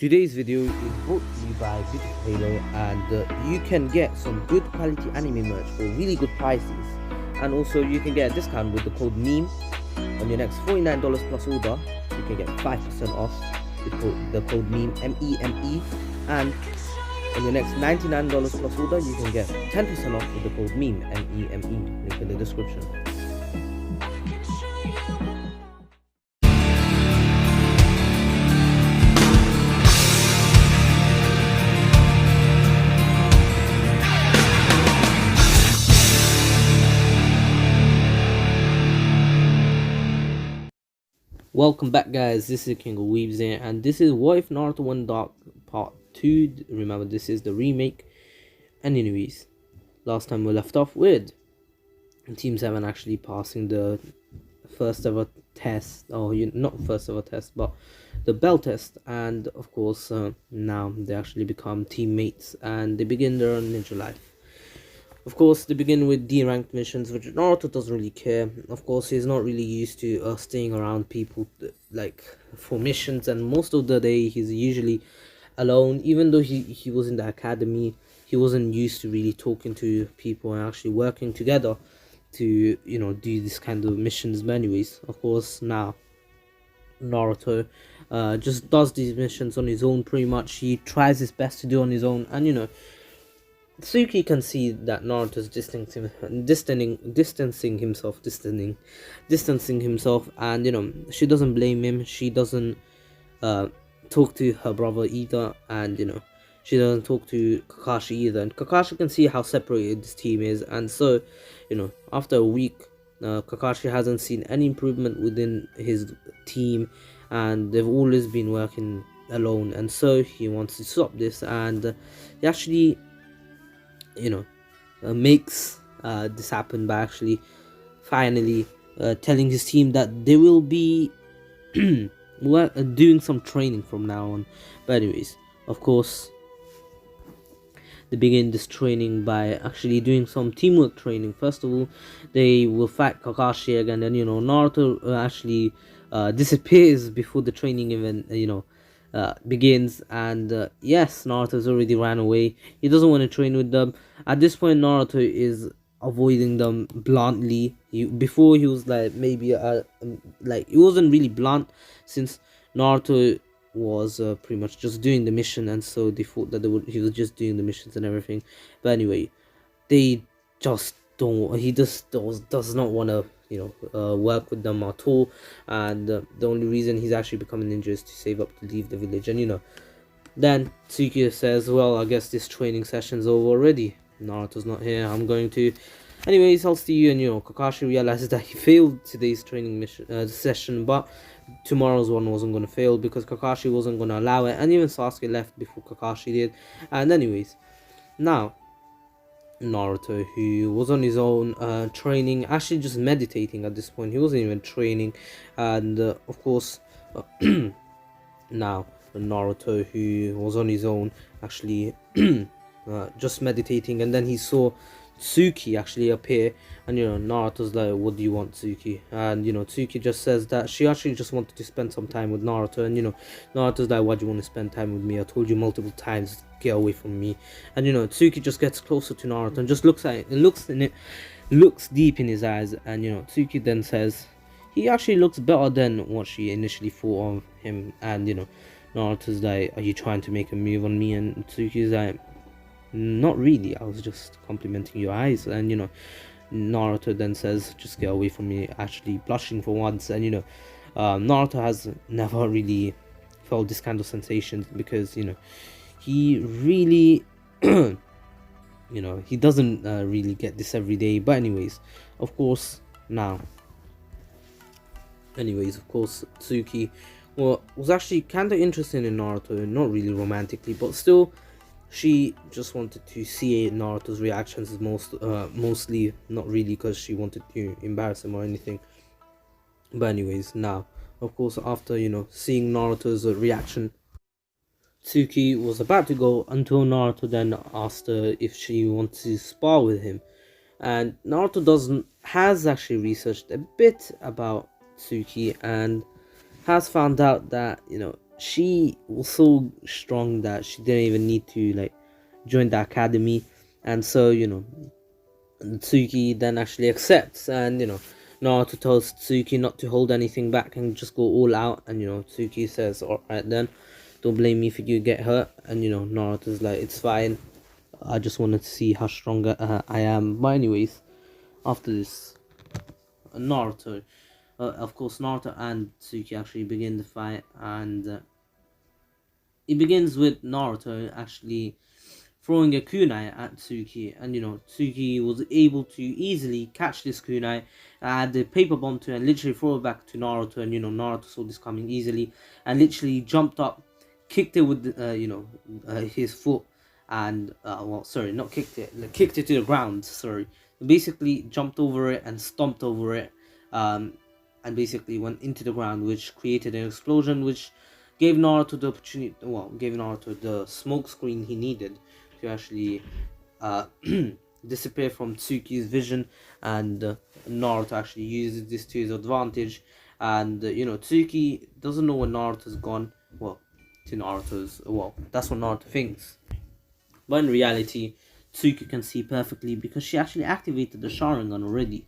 Today's video is brought to you by Beautiful Halo, and you can get some good quality anime merch for really good prices, and also you can get a discount with the code MEME on your next $49 plus order. You can get 5% off with the code MEME, MEME, and on your next $99 plus order you can get 10% off with the code MEME, MEME, link in the description. Welcome back, guys. This is King of Weaves here, and this is What If Naruto One Dark Part 2. Remember, this is the remake. And anyways, last time we left off with Team 7 actually passing the first ever test, or not first ever test, but the bell test, and of course now they actually become teammates and they begin their ninja life. Of course, they begin with D-ranked missions, which Naruto doesn't really care. Of course, he's not really used to staying around people like for missions, and most of the day he's usually alone. Even though he was in the academy, he wasn't used to really talking to people and actually working together to do this kind of missions. But anyways, of course, now Naruto just does these missions on his own. Pretty much, he tries his best to do on his own, and Suki can see that Naruto's distancing himself, and she doesn't blame him. She doesn't talk to her brother either, and she doesn't talk to Kakashi either. And Kakashi can see how separated this team is, and so after a week, Kakashi hasn't seen any improvement within his team, and they've always been working alone, and so he wants to stop this, and he actually makes this happen by actually finally telling his team that they will be doing some training from now on. But anyways, of course, they begin this training by actually doing some teamwork training. First of all, they will fight Kakashi again, and Naruto actually disappears before the training event begins, and yes, Naruto's already ran away. He doesn't want to train with them. At this point, Naruto is avoiding them bluntly. Before he was like maybe like it wasn't really blunt, since Naruto was pretty much just doing the mission, and so they thought that he was just doing the missions and everything. But anyway, they just don't. He just does not want to work with them at all, and the only reason he's actually becoming ninja is to save up to leave the village. And then Tsukiya says, well, I guess this training session's over already. Naruto's not here, I'm going to. Anyways, I'll see you. And Kakashi realizes that he failed today's training session, but tomorrow's one wasn't going to fail because Kakashi wasn't going to allow it, and even Sasuke left before Kakashi did. And anyways, now Naruto, who was on his own training, actually just meditating at this point. He wasn't even training, and of course now Naruto, who was on his own, actually just meditating, and then he saw Tsuki actually appear, and Naruto's like, what do you want, Tsuki? And Tsuki just says that she actually just wanted to spend some time with Naruto, and Naruto's like, why do you want to spend time with me? I told you multiple times, get away from me. And Tsuki just gets closer to Naruto and just looks at it, looks deep in his eyes, and Tsuki then says he actually looks better than what she initially thought of him. And Naruto's like, are you trying to make a move on me? And Tsuki's like, not really, I was just complimenting your eyes. And Naruto then says, just get away from me, actually blushing for once. And Naruto has never really felt this kind of sensation, because he really he doesn't really get this every day. But anyways, of course, Tsuki was actually kind of interested in Naruto, not really romantically, but still she just wanted to see Naruto's reactions, mostly, not really because she wanted to embarrass him or anything. But anyways, now of course, after seeing Naruto's reaction, Tsuki was about to go until Naruto then asked her if she wants to spar with him. And Naruto has actually researched a bit about Tsuki, and has found out that she was so strong that she didn't even need to like join the academy. And so, Tsuki then actually accepts, and Naruto tells Tsuki not to hold anything back and just go all out. And Tsuki says, alright then, don't blame me if you get hurt. And Naruto's like, it's fine, I just wanted to see how strong I am. But anyways, after this, Naruto of course, Naruto and Tsuki actually begin the fight. And it begins with Naruto actually throwing a kunai at Tsuki, and Tsuki was able to easily catch this kunai, add the paper bomb to it, and literally throw it back to Naruto. And Naruto saw this coming easily and literally jumped up, kicked it with his foot, and well, sorry, not kicked it, kicked it to the ground. Sorry, basically jumped over it and stomped over it, and basically went into the ground, which created an explosion, which gave Naruto the opportunity, well, gave Naruto the smoke screen he needed to actually uh, disappear from Tsuki's vision. And Naruto actually uses this to his advantage. And Tsuki doesn't know when Naruto's gone. Well, to Naruto's, well, that's what Naruto thinks. But in reality, Tsuki can see perfectly because she actually activated the Sharingan already.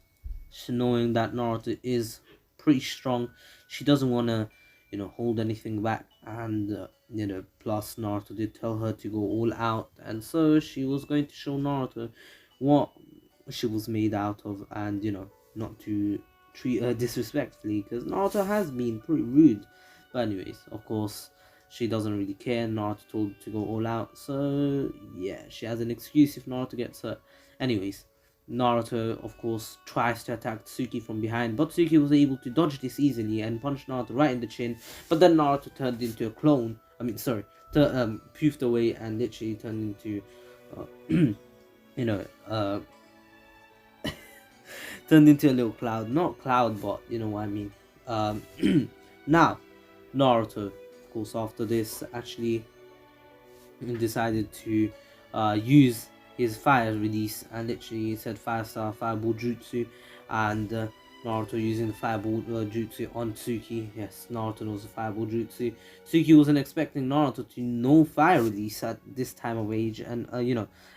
So knowing that Naruto is pretty strong, she doesn't want to hold anything back. And plus Naruto did tell her to go all out, and so she was going to show Naruto what she was made out of. And not to treat her disrespectfully, because Naruto has been pretty rude. But anyways, of course, she doesn't really care. Naruto told her to go all out, so yeah, she has an excuse if Naruto gets hurt. Anyways, Naruto, of course, tries to attack Tsuki from behind, but Tsuki was able to dodge this easily and punch Naruto right in the chin. But then Naruto turned into a clone. I mean, sorry, poofed away and literally turned into, turned into a little cloud. Not cloud, but you know what I mean. Now, Naruto, of course, after this, actually decided to use his fire release, and literally said 5-star fireball jutsu. And Naruto using the fireball jutsu on Tsuki. Yes, Naruto knows the fireball jutsu. Tsuki wasn't expecting Naruto to know fire release at this time of age. And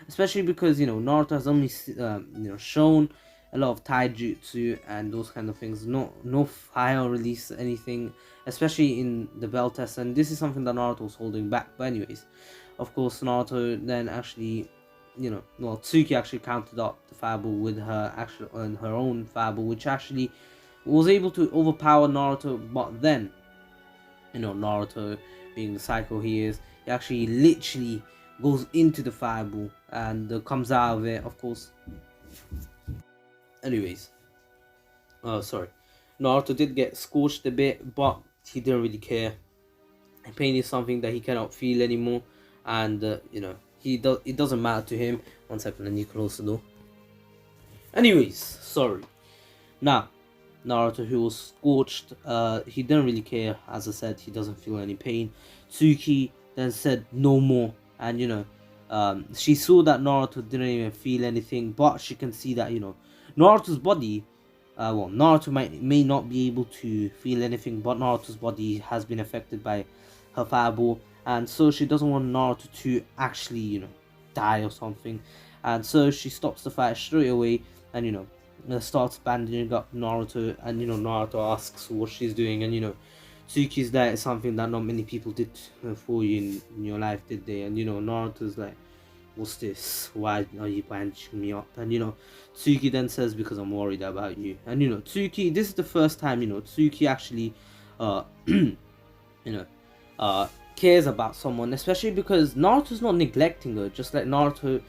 especially because Naruto has only shown a lot of taijutsu and those kind of things. No fire release anything, especially in the bell test. And this is something that Naruto was holding back. But anyways, of course, Naruto then actually, Tsuki actually countered up the fireball with her own fireball, which actually was able to overpower Naruto. But then, Naruto, being the psycho he is, he actually literally goes into the fireball and comes out of it, of course. Anyways, sorry, Naruto did get scorched a bit, but he didn't really care. Pain is something that he cannot feel anymore, and it doesn't matter to him. 1 second, let me close the door. Anyways, sorry. Now, Naruto, who was scorched, he didn't really care. As I said, he doesn't feel any pain. Tsuki then said no more, and she saw that Naruto didn't even feel anything, but she can see that Naruto's body, Naruto may not be able to feel anything, but Naruto's body has been affected by her fireball, and so she doesn't want Naruto to actually die or something. And so she stops the fight straight away, and starts bandaging up Naruto. And Naruto asks what she's doing, and Tsuki's that is something that not many people did for you in your life, did they? And Naruto's like, what's this? Why are you bandaging me up? And Tsuki then says, because I'm worried about you. And Tsuki, this is the first time Tsuki actually cares about someone, especially because Naruto's not neglecting her, just like Naruto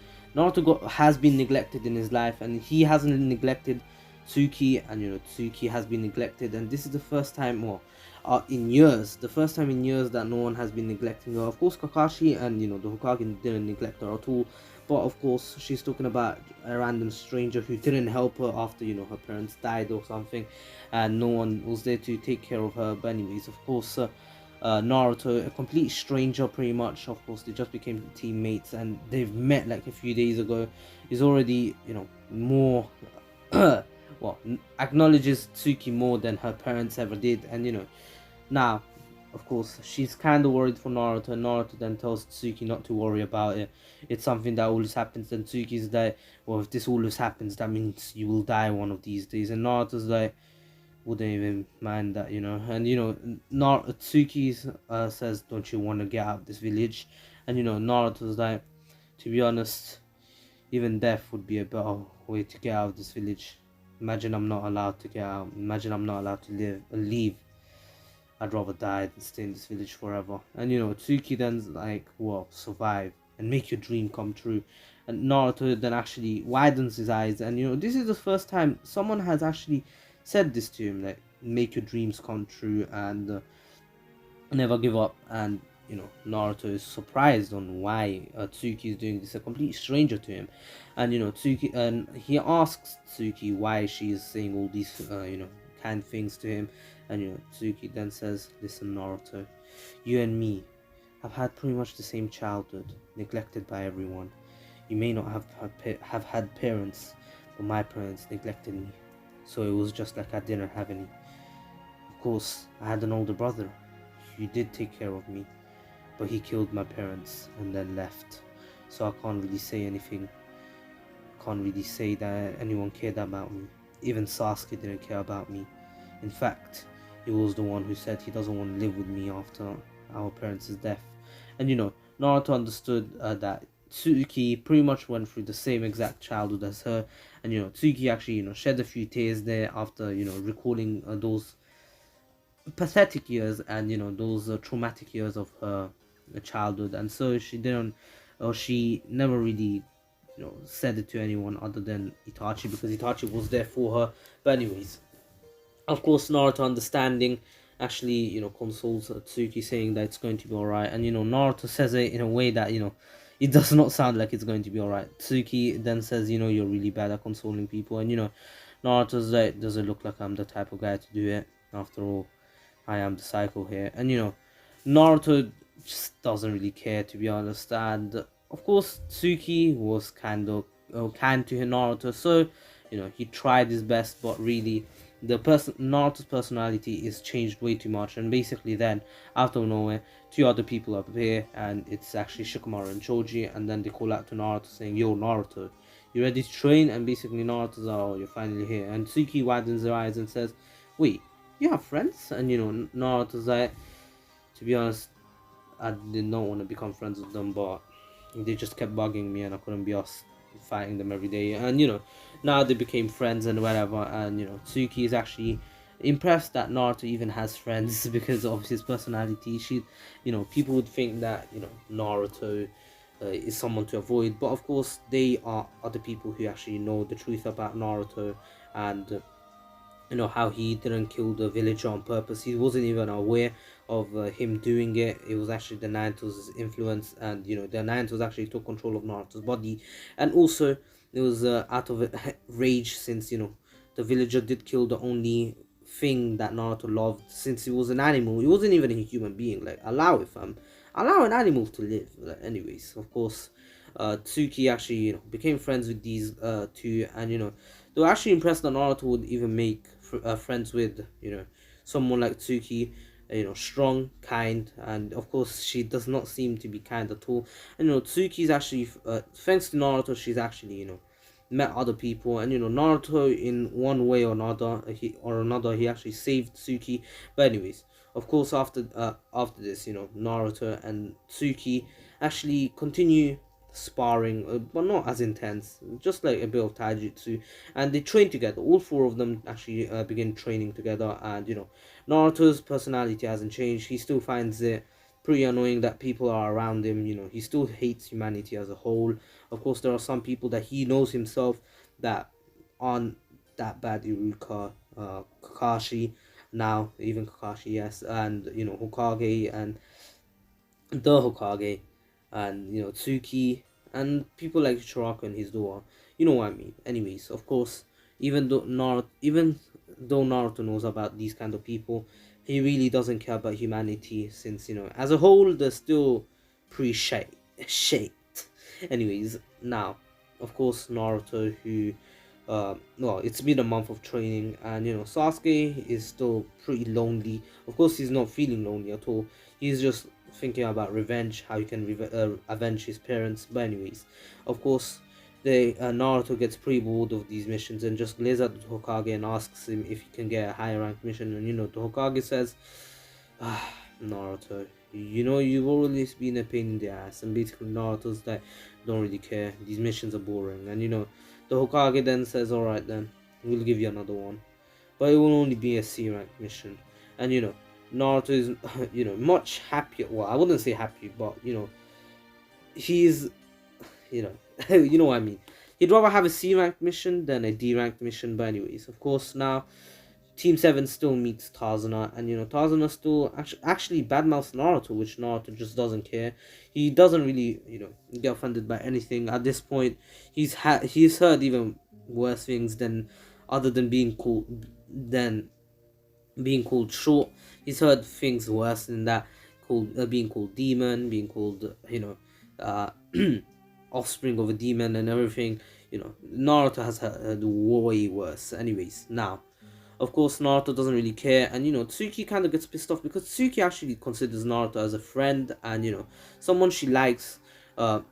has been neglected in his life, and he hasn't neglected Tsuki. And Tsuki has been neglected, and this is the first time, in years, that no one has been neglecting her. Of course, Kakashi and the Hokage didn't neglect her at all, but of course she's talking about a random stranger who didn't help her after her parents died or something, and no one was there to take care of her. But anyways, of course, Naruto, a complete stranger pretty much, of course they just became teammates and they've met like a few days ago, is already more acknowledges Tsuki more than her parents ever did. And now of course, she's kind of worried for Naruto, and Naruto then tells Tsuki not to worry about it. It's something that always happens, and Tsuki's like, well, if this always happens, that means you will die one of these days. And Naruto's like, wouldn't even mind that, you know. And, you know, Tsuki says, don't you want to get out of this village? And, you know, Naruto's like, to be honest, even death would be a better way to get out of this village. Imagine I'm not allowed to get out. Imagine I'm not allowed to leave. I'd rather die than stay in this village forever. And you know, Tsuki then's like, well, survive and make your dream come true. And Naruto then actually widens his eyes, and you know, this is the first time someone has actually said this to him, like, make your dreams come true and never give up. And you know, Naruto is surprised on why Tsuki is doing this, a complete stranger to him. And you know, Tsuki, and he asks Tsuki why she is saying all these you know, kind things to him. And you know, Tsuki then says, listen, Naruto, you and me have had pretty much the same childhood, neglected by everyone. You may not have had parents, but my parents neglected me, so it was just like I didn't have any. Of course, I had an older brother. He did take care of me, but he killed my parents and then left. So I can't really say anything. Can't really say that anyone cared about me. Even Sasuke didn't care about me. In fact, he was the one who said he doesn't want to live with me after our parents' death. And you know, Naruto understood that Tsuki pretty much went through the same exact childhood as her. And you know, Tsuki actually, you know, shed a few tears there after, you know, recalling those pathetic years, and you know, those traumatic years of her childhood. And so she didn't, or she never really, you know, said it to anyone other than Itachi, because Itachi was there for her. But anyways, of course, Naruto understanding actually, you know, consoles Tsuki, saying that it's going to be alright. And you know, Naruto says it in a way that, you know, it does not sound like it's going to be alright. Tsuki then says, you know, you're really bad at consoling people. And you know, Naruto's like, does it look like I'm the type of guy to do it? After all, I am the cycle here. And you know, Naruto just doesn't really care, to be honest. And of course, Tsuki was kind of kind to Naruto, so you know, he tried his best, but really the person Naruto's personality is changed way too much. And basically then, out of nowhere, two other people appear, and it's actually Shikamaru and Choji. And then they call out to Naruto saying, yo, Naruto, you ready to train? And basically Naruto's like, oh, you're finally here. And Tsuki widens her eyes and says, wait, you have friends? And you know, Naruto's like, to be honest, I did not want to become friends with them, but they just kept bugging me and I couldn't be asked fighting them every day. And you know, now they became friends and whatever. And you know, Tsuki is actually impressed that Naruto even has friends because of his personality. She, you know, people would think that, you know, Naruto is someone to avoid, but of course they are other people who actually know the truth about Naruto. And you know, how he didn't kill the villager on purpose. He wasn't even aware of him doing it. It was actually the Naruto's influence. And you know, the Naruto's actually took control of Naruto's body. And also it was out of rage, since you know, the villager did kill the only thing that Naruto loved. Since he was an animal, he wasn't even a human being. Like, allow it, fam. Allow an animal to live. Anyways, of course, Tsuki actually, you know, became friends with these two. And you know, they were actually impressed that Naruto would even make friends with, you know, someone like Tsuki, you know, strong, kind. And of course she does not seem to be kind at all. And you know, Tsuki's actually thanks to Naruto, she's actually, you know, met other people. And you know, Naruto, in one way or another, he actually saved Tsuki. But anyways, of course, after this, you know, Naruto and Tsuki actually continue sparring, but not as intense, just like a bit of taijutsu. And they train together. All four of them actually begin training together. And you know, Naruto's personality hasn't changed. He still finds it pretty annoying that people are around him. You know, he still hates humanity as a whole. Of course, there are some people that he knows himself that aren't that bad. Iruka, Kakashi, now even Kakashi, yes. And you know, Hokage and the Hokage, and you know, Tsuki, and people like Chiraku and his daughter. You know what I mean. Anyways, of course, even though Naruto knows about these kind of people, he really doesn't care about humanity, since you know, as a whole, they're still pretty shaped. Anyways, now, of course, Naruto, who well, it's been a month of training, and Sasuke is still pretty lonely. Of course, he's not feeling lonely at all. He's just thinking about revenge, how he can avenge his parents. But anyways, of course, Naruto gets pretty bored of these missions and just glares at the Hokage and asks him if he can get a higher ranked mission. And the Hokage says, "Ah, Naruto, you've always been a pain in the ass." And basically, Naruto's like, "Don't really care. These missions are boring." And the Hokage then says, "Alright then, we'll give you another one. But it will only be a C rank mission." And Naruto is, much happier. Well, I wouldn't say happy, but he's, you know, you know what I mean. He'd rather have a C rank mission than a D rank mission. But anyways, of course, now Team 7 still meets Tazuna, and Tazuna still actually badmouths Naruto, which Naruto just doesn't care. He doesn't really, get offended by anything at this point. He's heard even worse things than other than being called short. He's heard things worse than that, called being called demon, being called uh, offspring of a demon and everything. Naruto has heard way worse. Anyways, now of course, Naruto doesn't really care, and Tsuki kind of gets pissed off because Tsuki actually considers Naruto as a friend and someone she likes, like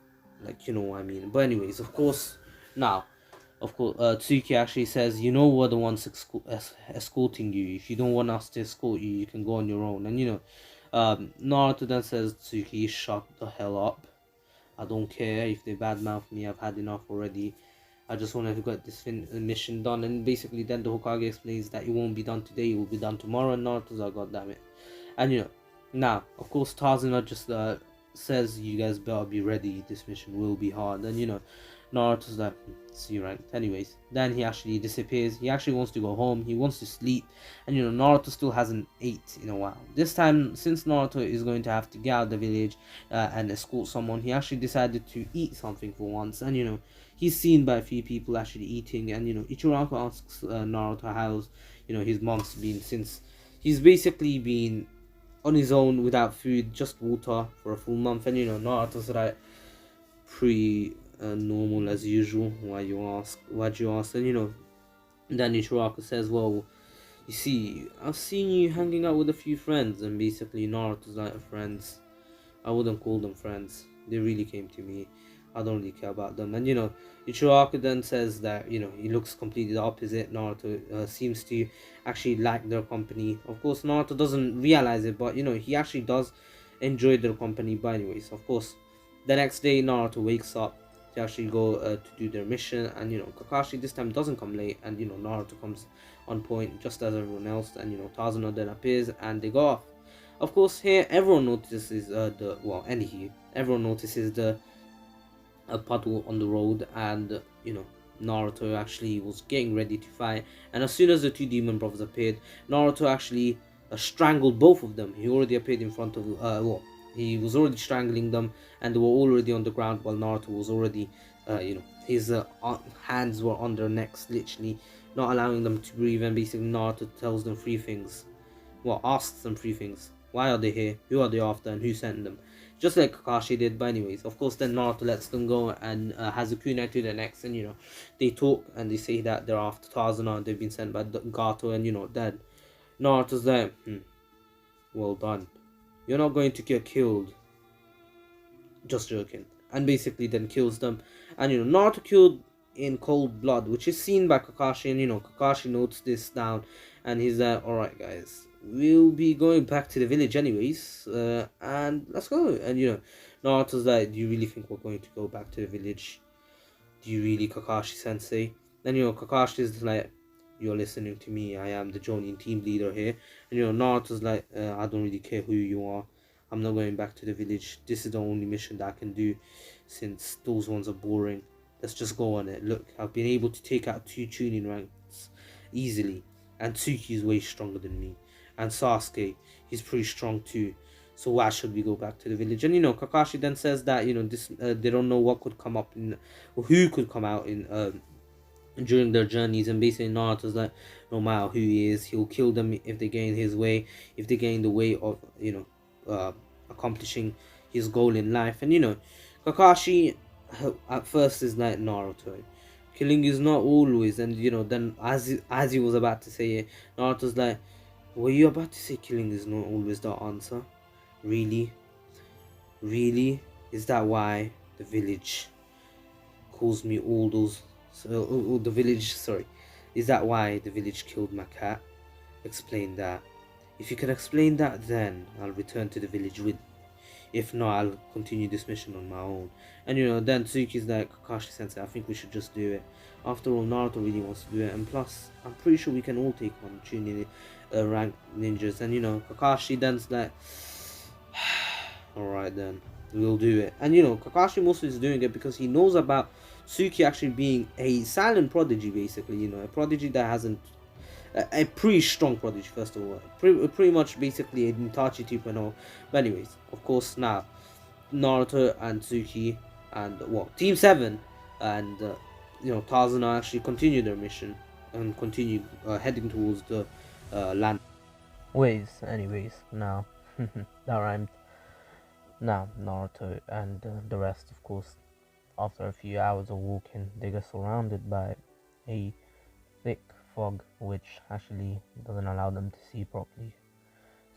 what I mean. But anyways, of course, now, Tsuki actually says, we're the ones escorting you. If you don't want us to escort you, you can go on your own. And Naruto then says, "Tsuki, shut the hell up. I don't care if they badmouth me. I've had enough already. I just wanted to get this mission done." And basically, then the Hokage explains that it won't be done today, it will be done tomorrow. And Naruto's like, "God damn it!" And now, of course, Tazuna just says, "You guys better be ready. This mission will be hard." And Naruto's like, "See, right?" Anyways, then he actually disappears. He actually wants to go home. He wants to sleep, and Naruto still hasn't ate in a while. This time, since Naruto is going to have to get out of the village and escort someone, he actually decided to eat something for once. And he's seen by a few people actually eating, and Ichiraku asks Naruto how's his mom's been, since he's basically been on his own without food, just water for a full month. And Naruto's like, pretty normal as usual. Why'd you ask? And then Ichiraku says, "Well, you see, I've seen you hanging out with a few friends." And basically Naruto's like, "Friends? I wouldn't call them friends. They really came to me. I don't really care about them." And Ichiraku then says that he looks completely the opposite. Naruto seems to actually like their company. Of course, Naruto doesn't realize it, but he actually does enjoy their company. But anyways, of course, the next day Naruto wakes up to actually go to do their mission, and Kakashi this time doesn't come late, and Naruto comes on point just as everyone else, and Tazuna then appears and they go off. Of course, here everyone notices everyone notices the a puddle on the road, and Naruto actually was getting ready to fight. And as soon as the two demon brothers appeared, Naruto actually strangled both of them. He already appeared in front of he was already strangling them, and they were already on the ground, while Naruto was already his hands were on their necks, literally not allowing them to breathe. And basically Naruto tells them three things, asks them three things: why are they here, who are they after, and who sent them, just like Kakashi did. But anyways, of course, then Naruto lets them go and has a kunai to their necks, and they talk and they say that they're after Tazuna, they've been sent by Gato. And then Naruto's there, well done, you're not going to get killed, just joking. And basically then kills them. And Naruto killed in cold blood, which is seen by Kakashi, and Kakashi notes this down, and he's like, "Alright guys, we'll be going back to the village anyways, and let's go." And Naruto's like, "Do you really think we're going to go back to the village? Do you really, Kakashi sensei?" Then Kakashi's like, "You're listening to me, I am the Jonin team leader here." And Naruto's like, "I don't really care who you are, I'm not going back to the village. This is the only mission that I can do, since those ones are boring. Let's just go on it. Look, I've been able to take out 2 Chunin ranks easily, and Tsuki is way stronger than me, and Sasuke, he's pretty strong too. So why should we go back to the village?" And Kakashi then says that this they don't know what could come up in, or who could come out in during their journeys. And basically Naruto's like, no matter who he is, he'll kill them if they get in his way, if they get in the way of accomplishing his goal in life. And Kakashi at first is like, "Naruto, killing is not always. And then as he was about to say it, Naruto's like, were you about to say killing is not always the answer? Really? Really? Is that why the village calls me all those? The village, sorry. Is that why the village killed my cat? Explain that. If you can explain that, then I'll return to the village with. If not, I'll continue this mission on my own. And then Tsuki's like, Kakashi Sensei, I think we should just do it. After all, Naruto really wants to do it, and plus, I'm pretty sure we can all take on Chunin rank ninjas. And Kakashi then's like, alright then, we'll do it. And Kakashi mostly is doing it because he knows about Tsuki actually being a silent prodigy, basically. A prodigy that hasn't a pretty strong prodigy, first of all. Pretty much basically a Itachi 2.0. But anyways, of course, now Naruto and Tsuki and Team 7 and Tarzan actually continue their mission and continue heading towards the land. Anyways, now that rhymed. Now Naruto and the rest, of course, after a few hours of walking, they get surrounded by a thick fog which actually doesn't allow them to see properly.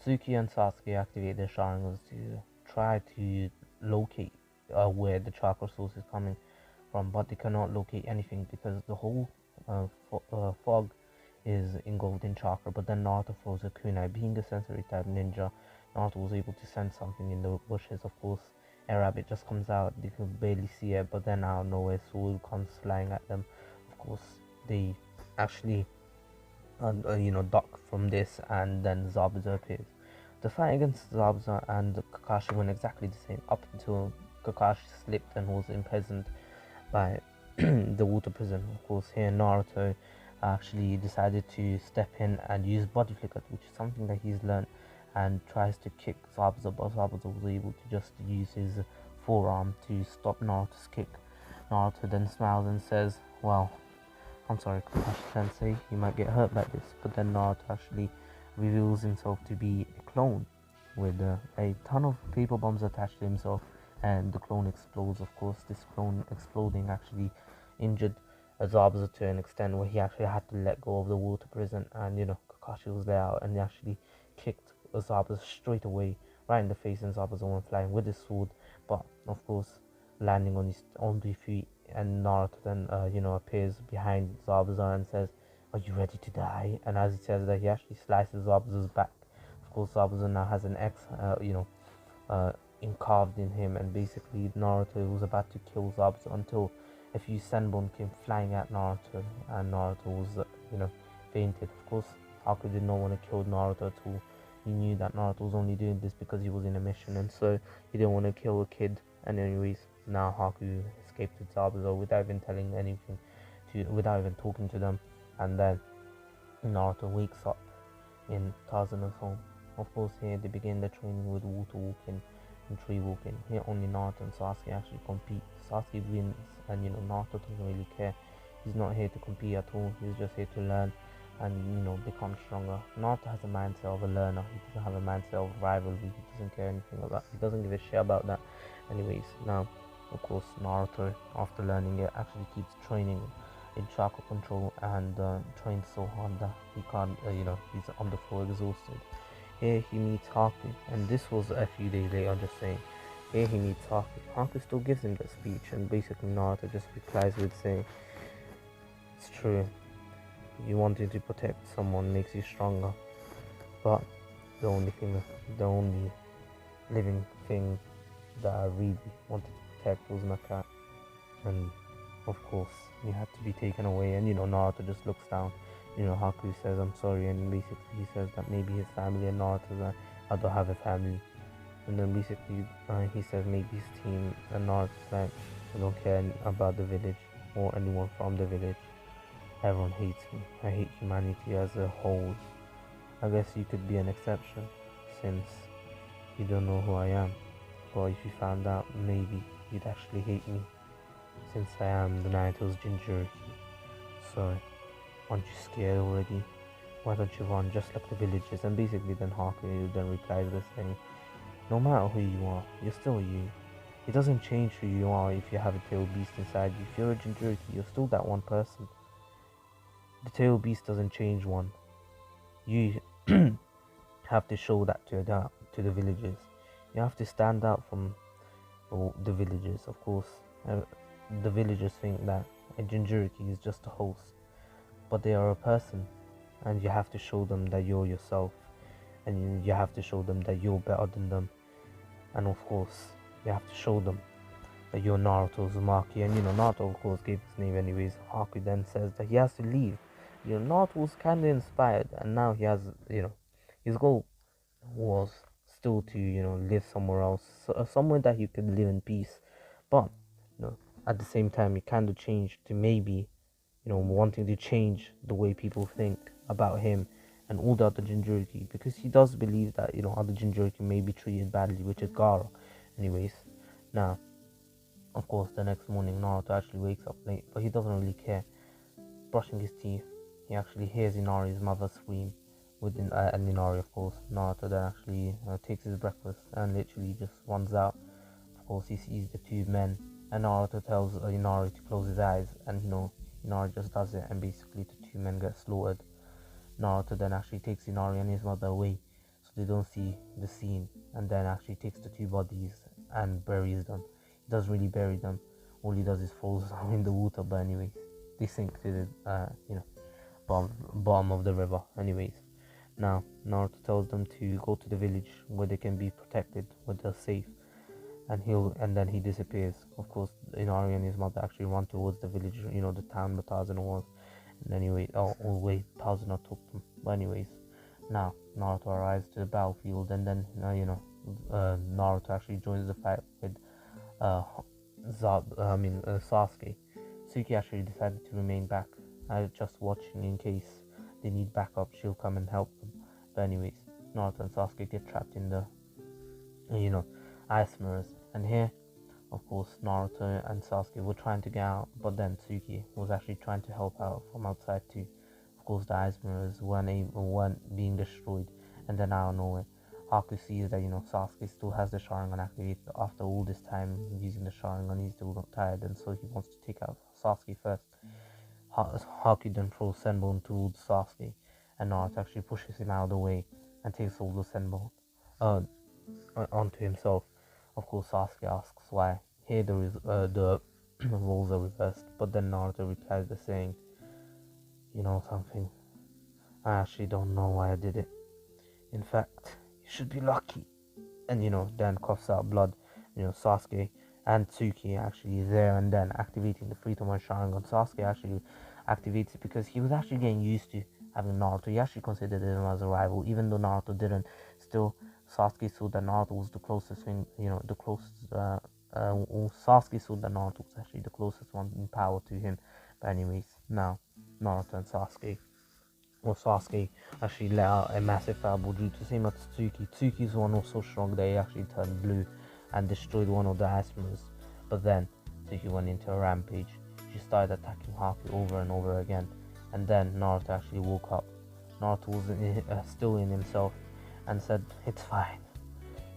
Suki and Sasuke activate their Sharingans to try to locate where the chakra source is coming from, but they cannot locate anything because the whole fog is engulfed in chakra. But then Naruto throws a kunai. Being a sensory type ninja, Naruto was able to sense something in the bushes. Of course, a rabbit just comes out. They can barely see it, but then out of nowhere, Sword comes flying at them. Of course, they actually duck from this, and then Zabuza appears. The fight against Zabuza and Kakashi went exactly the same up until Kakashi slipped and was imprisoned by the water prison. Of course, here Naruto actually decided to step in and use body flicker, which is something that he's learned, and tries to kick Zabuza, but Zabuza was able to just use his forearm to stop Naruto's kick. Naruto then smiles and says, well, I'm sorry, Kakashi Sensei, you might get hurt by this. But then Naruto actually reveals himself to be a clone with a ton of paper bombs attached to himself, and the clone explodes. Of course, this clone exploding actually injured Zabuza to an extent where he actually had to let go of the water prison, and Kakashi was there and he actually kicked Zabuza straight away right in the face, and Zabuza went flying with his sword, but of course landing on his own 2 feet. And Naruto then appears behind Zabuza and says, are you ready to die? And as he says that, he actually slices Zabuza's back. Of course, Zabuza now has an X carved in him, and basically Naruto was about to kill Zabuza until a few Senbon came flying at Naruto, and Naruto was fainted. Of course, Haku did not want to kill Naruto at all. He knew that Naruto was only doing this because he was in a mission, and so he didn't want to kill a kid. And anyways, now Haku escaped with Zabuza without even telling anything without even talking to them. And then Naruto wakes up in Tarzan's home. Of course, here they begin the training with water walking and tree walking. Here only Naruto and Sasuke actually compete. Sasuke wins, and Naruto doesn't really care. He's not here to compete at all. He's just here to learn and become stronger. Naruto has a mindset of a learner. He doesn't have a mindset of rivalry. He doesn't care anything about. He doesn't give a shit about that. Anyways, now of course Naruto, after learning it, actually keeps training in chakra control, and trains so hard that he can't he's on the floor exhausted. Here he meets Haku, and this was a few days later, I'm just saying. Here he meets Haku. Haku still gives him that speech, and basically Naruto just replies with saying, it's true, you wanting to protect someone makes you stronger, but the only living thing that I really wanted to protect was my cat. And of course, he had to be taken away, and Naruto just looks down. Haku says, I'm sorry, and basically he says that maybe his family, and Naruto's like, I don't have a family. And then basically he says maybe his team, and Naruto's like, I don't care about the village or anyone from the village. Everyone hates me. I hate humanity as a whole. I guess you could be an exception, since you don't know who I am. But if you found out, maybe you'd actually hate me, since I am the Naruto's Jinchuriki. So, aren't you scared already? Why don't you run just like the villagers? And basically then Haku then replies by saying, no matter who you are, you're still you. It doesn't change who you are if you have a tail beast inside you. If you're a Jinchuriki, you're still that one person. The tail beast doesn't change one. You have to show that to the villagers. You have to stand out from the villagers, of course. The villagers think that a Jinchuriki is just a host, but they are a person, and you have to show them that you're yourself, and you have to show them that you're better than them, and of course, you have to show them that you're Naruto Uzumaki, and Naruto of course gave his name anyways. Haku then says that he has to leave. Naruto was kinda inspired, and now he has, his goal was still to, live somewhere else, somewhere that he could live in peace, but, at the same time, he kinda changed to maybe, wanting to change the way people think about him and all the other Jinchuriki, because he does believe that, other Jinchuriki may be treated badly, which is Gaara. Anyways, now, of course, the next morning, Naruto actually wakes up late, but he doesn't really care. Brushing his teeth, he actually hears Inari's mother scream, and Inari, of course. Naruto then actually takes his breakfast and literally just runs out. Of course, he sees the two men, and Naruto tells Inari to close his eyes, and Inari just does it, and basically the two men get slaughtered. Naruto then actually takes Inari and his mother away, so they don't see the scene, and then actually takes the two bodies and buries them. He doesn't really bury them. All he does is throws them in the water. But anyways, they sink to the bottom of the river. Anyways, now Naruto tells them to go to the village where they can be protected, where they're safe, and then he disappears. Of course, Inari and his mother actually run towards the village, the town where Tarzan was. And anyway, wait, Tarzan took them. But anyways, now Naruto arrives to the battlefield, and then Naruto actually joins the fight with Sasuke. Suki actually decided to remain back, just watching in case they need backup. She'll come and help them. But anyways, Naruto and Sasuke get trapped in the ice mirrors, and here, of course, Naruto and Sasuke were trying to get out, but then Suki was actually trying to help out from outside too. Of course, the ice mirrors weren't being destroyed, and then out of nowhere, Haku sees that Sasuke still has the Sharingan activated. After all this time using the Sharingan, he's still not tired, and so he wants to take out Sasuke first. Haku then throws Senbon towards Sasuke, and Naruto actually pushes him out of the way and takes all the Senbon onto himself. Of course, Sasuke asks why. Here the roles are reversed, but then Naruto replies by saying, "You know something? I actually don't know why I did it. In fact, you should be lucky." And then coughs out blood. Sasuke and Tsuki actually there and then activating the 3-to-1 Sharingan. Sasuke actually activates it because he was actually getting used to having Naruto. He actually considered him as a rival, even though Naruto didn't. Still, Sasuke saw that Naruto was the closest thing, the closest. Sasuke saw that Naruto was actually the closest one in power to him. But anyways, now Naruto and Sasuke actually let out a massive fireball due to same as Tsuki. Tsuki's one was so strong that he actually turned blue and destroyed one of the ice mirrors. But then Tsuki went into a rampage. She started attacking Haku over and over again, and then Naruto actually woke up. Naruto was still in himself and said, "It's fine,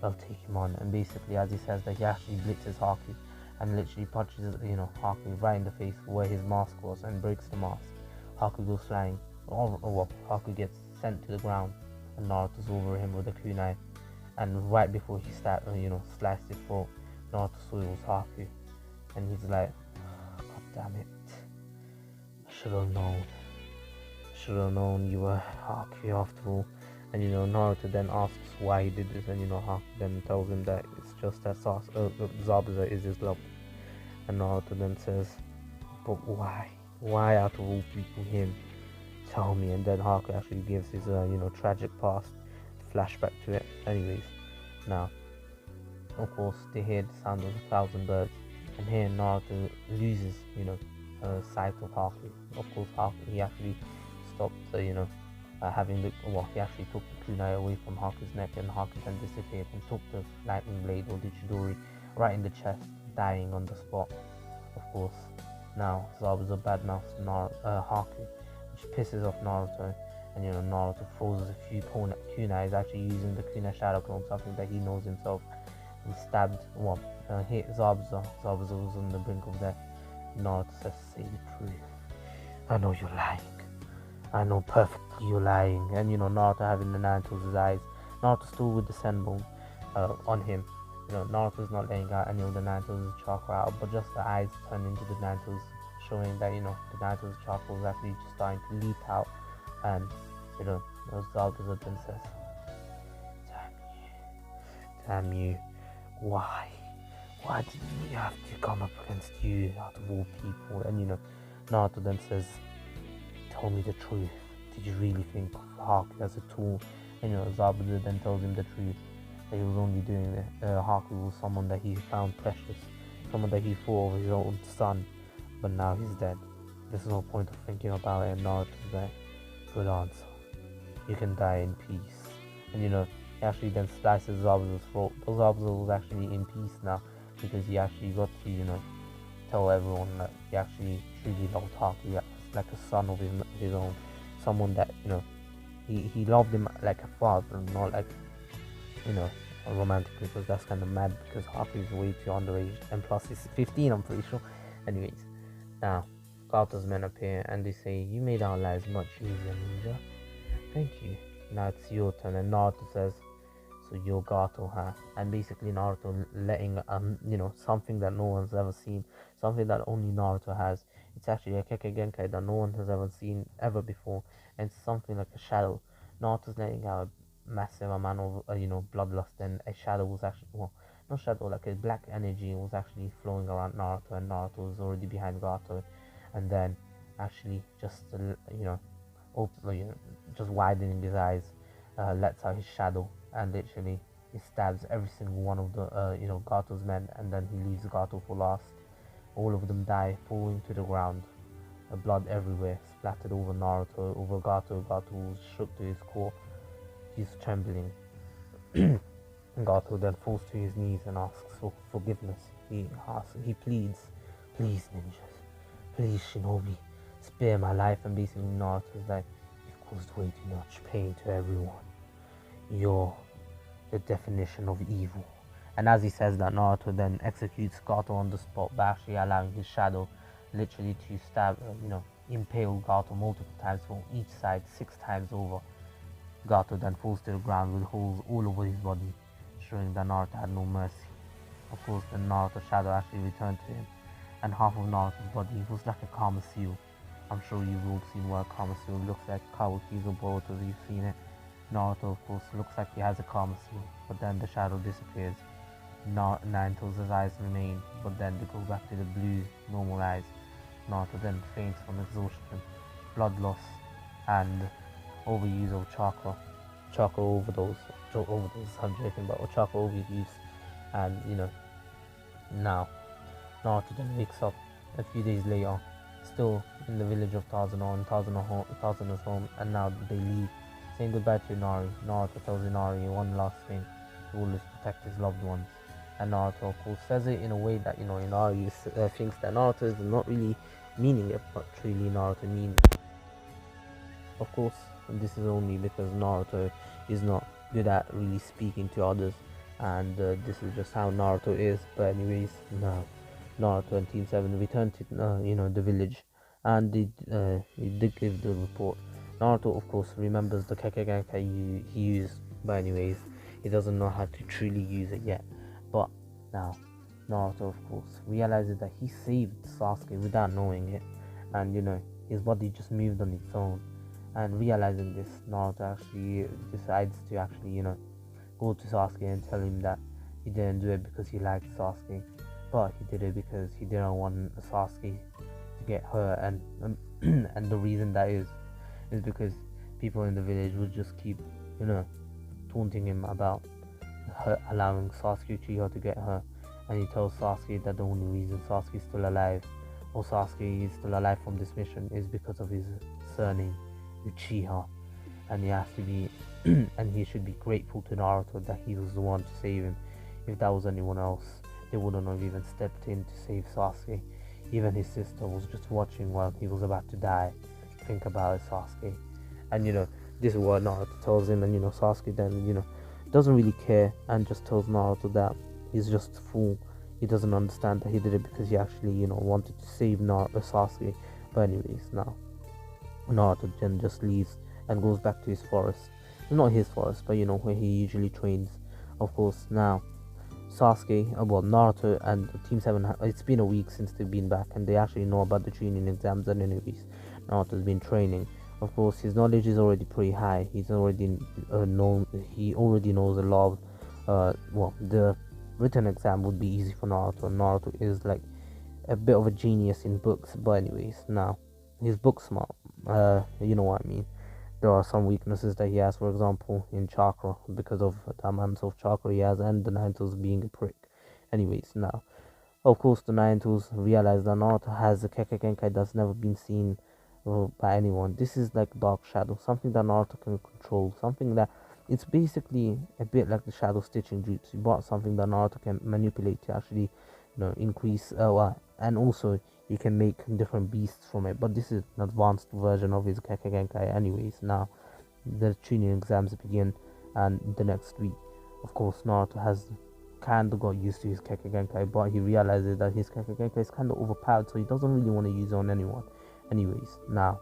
I'll take him on." And basically, as he says that, he actually blitzes Haku and literally punches Haku right in the face where his mask was and breaks the mask. Haku goes flying. Haku gets sent to the ground, and Naruto's over him with a kunai. And right before he sliced his throat, Naruto saw it was Haku, and he's like, "God damn it! I should have known. You were Haku after all." And Naruto then asks why he did this, and Haku then tells him that it's just that Zabuza is his love. And Naruto then says, "But why? Why out of all people him? Tell me." And then Haku actually gives his tragic past flashback to it. Anyways, now of course they hear the sound of 1,000 birds, and here Naruto loses sight of Haku. Of course, Haku, he actually stopped having he actually took the kunai away from Haku's neck, and Haku then disappeared and took the lightning blade or the Chidori right in the chest, dying on the spot. Of course, now Zabuza badmouths Haku, which pisses off Naruto, and Naruto throws a few kunais, actually using the kunai shadow clone, something that he knows himself. he stabbed hit Zabuza. Zabuza was on the brink of death. Naruto says, say the truth. I know you're lying. I know perfectly you're lying. And Naruto having the Naruto's eyes. Naruto still with the Senbone on him. Naruto's not letting out any of the Naruto's chakra out, but just the eyes turn into the Naruto's, showing that the Naruto's chakra was actually just starting to leap out. And Zabuza then says, damn you, why did we have to come up against you out of all people? And Naruto then says, tell me the truth, did you really think of Haku as a tool? And Zabuza then tells him the truth, that he was only doing it. Haku was someone that he found precious, someone that he thought of his own son, but now he's dead. There's no point of thinking about it. And Naruto's like, good answer, you can die in peace. And he actually then slices Zabuza's throat. But Zabuza was actually in peace now, because he actually got to tell everyone that he actually truly loved Haku as like a son of his own, someone that he loved him like a father, not like romantically, because that's kind of mad, because Haku is way too underage, and plus he's 15, I'm pretty sure. Anyways, now Gato's men appear and they say, you made our lives much easier, Ninja. Thank you. Now it's your turn. And Naruto says, so you're Gato, huh? And basically Naruto letting something that no one's ever seen, something that only Naruto has. It's actually a Kekkei Genkai that no one has ever seen ever before, and it's something like a shadow. Naruto's letting out a massive amount of bloodlust, and a shadow was actually, well, not shadow, like a black energy was actually flowing around Naruto, and Naruto was already behind Gato, and then actually just just widening his eyes, lets out his shadow, and literally he stabs every single one of the Gato's men, and then he leaves Gato for last. All of them die, falling to the ground. Blood everywhere, splattered over Naruto, over Gato. Gato was shook to his core. He's trembling. Gato then falls to his knees and asks for forgiveness. He pleads, please ninjas, please shinobi, spare my life. And basically Naruto's like, you've caused way too much pain to everyone. You're the definition of evil. And as he says that, Naruto then executes Gato on the spot by actually allowing his shadow literally to stab, impale Gato multiple times from each side, 6 times over. Gato then falls to the ground with holes all over his body, showing that Naruto had no mercy. Of course, then Naruto's shadow actually returned to him, and half of Naruto's body was like a Kama seal. I'm sure you've all seen what a Kama seal looks like. Kawaki's or Boruto's, you've seen it. Naruto, of course, looks like he has a Kama seal, but then the shadow disappears. Naruto's eyes remain, but then they go back to the blue, normal eyes. Naruto then faints from exhaustion, blood loss, and overuse of chakra overdose, I'm joking, but chakra overuse. And now Naruto then wakes up a few days later, still in the village of Tazuna, in Tazuna's home, and now they leave, saying goodbye to Inari. Naruto tells Inari one last thing, to always protect his loved ones. And Naruto, of course, says it in a way that Inari thinks that Naruto is not really meaning it, but truly Naruto means it. Of course, this is only because Naruto is not good at really speaking to others, and this is just how Naruto is. But anyways, now Naruto and Team 7 return to the village, and they did give the report. Naruto, of course, remembers the Kekkei Genkai he used, but anyways, he doesn't know how to truly use it yet. But now Naruto, of course, realizes that he saved Sasuke without knowing it, and his body just moved on its own. And realizing this, Naruto actually decides to actually go to Sasuke and tell him that he didn't do it because he liked Sasuke, but he did it because he didn't want Sasuke to get hurt. And and the reason that is because people in the village would just keep taunting him about allowing Sasuke Uchiha to get hurt. And he tells Sasuke that the only reason Sasuke is still alive, or Sasuke is still alive from this mission, is because of his surname Uchiha, and he has to be and he should be grateful to Naruto that he was the one to save him. If that was anyone else, they wouldn't have even stepped in to save Sasuke. Even his sister was just watching while he was about to die. Think about it, Sasuke. And this is what Naruto tells him, and Sasuke then doesn't really care, and just tells Naruto that he's just a fool. He doesn't understand that he did it because he actually, wanted to save Sasuke. But anyways, now Naruto then just leaves and goes back to his forest. Not his forest, but where he usually trains. Of course, now Sasuke, Naruto and Team 7, it's been a week since they've been back, and they actually know about the Chunin exams. And anyways, Naruto's been training. Of course, his knowledge is already pretty high. He already knows a lot the written exam would be easy for Naruto. Naruto is like a bit of a genius in books, but anyways, now he's book smart. You know what I mean. There are some weaknesses that he has, for example, in chakra because of the amounts of chakra he has, and the Ninetales being a prick. Anyways, now of course the Ninetales realize that Naruto has a Kekkei that's never been seen by anyone. This is like Dark Shadow, something that Naruto can control, something that it's basically a bit like the Shadow Stitching Jutsu, but something that Naruto can manipulate to actually, increase. And also you can make different beasts from it. But this is an advanced version of his Kekkei. Anyways, now the Chunin exams begin, and the next week, of course, Naruto has kind of got used to his Kekkei, but he realizes that his Kekkei is kind of overpowered, so he doesn't really want to use it on anyone. Anyways, now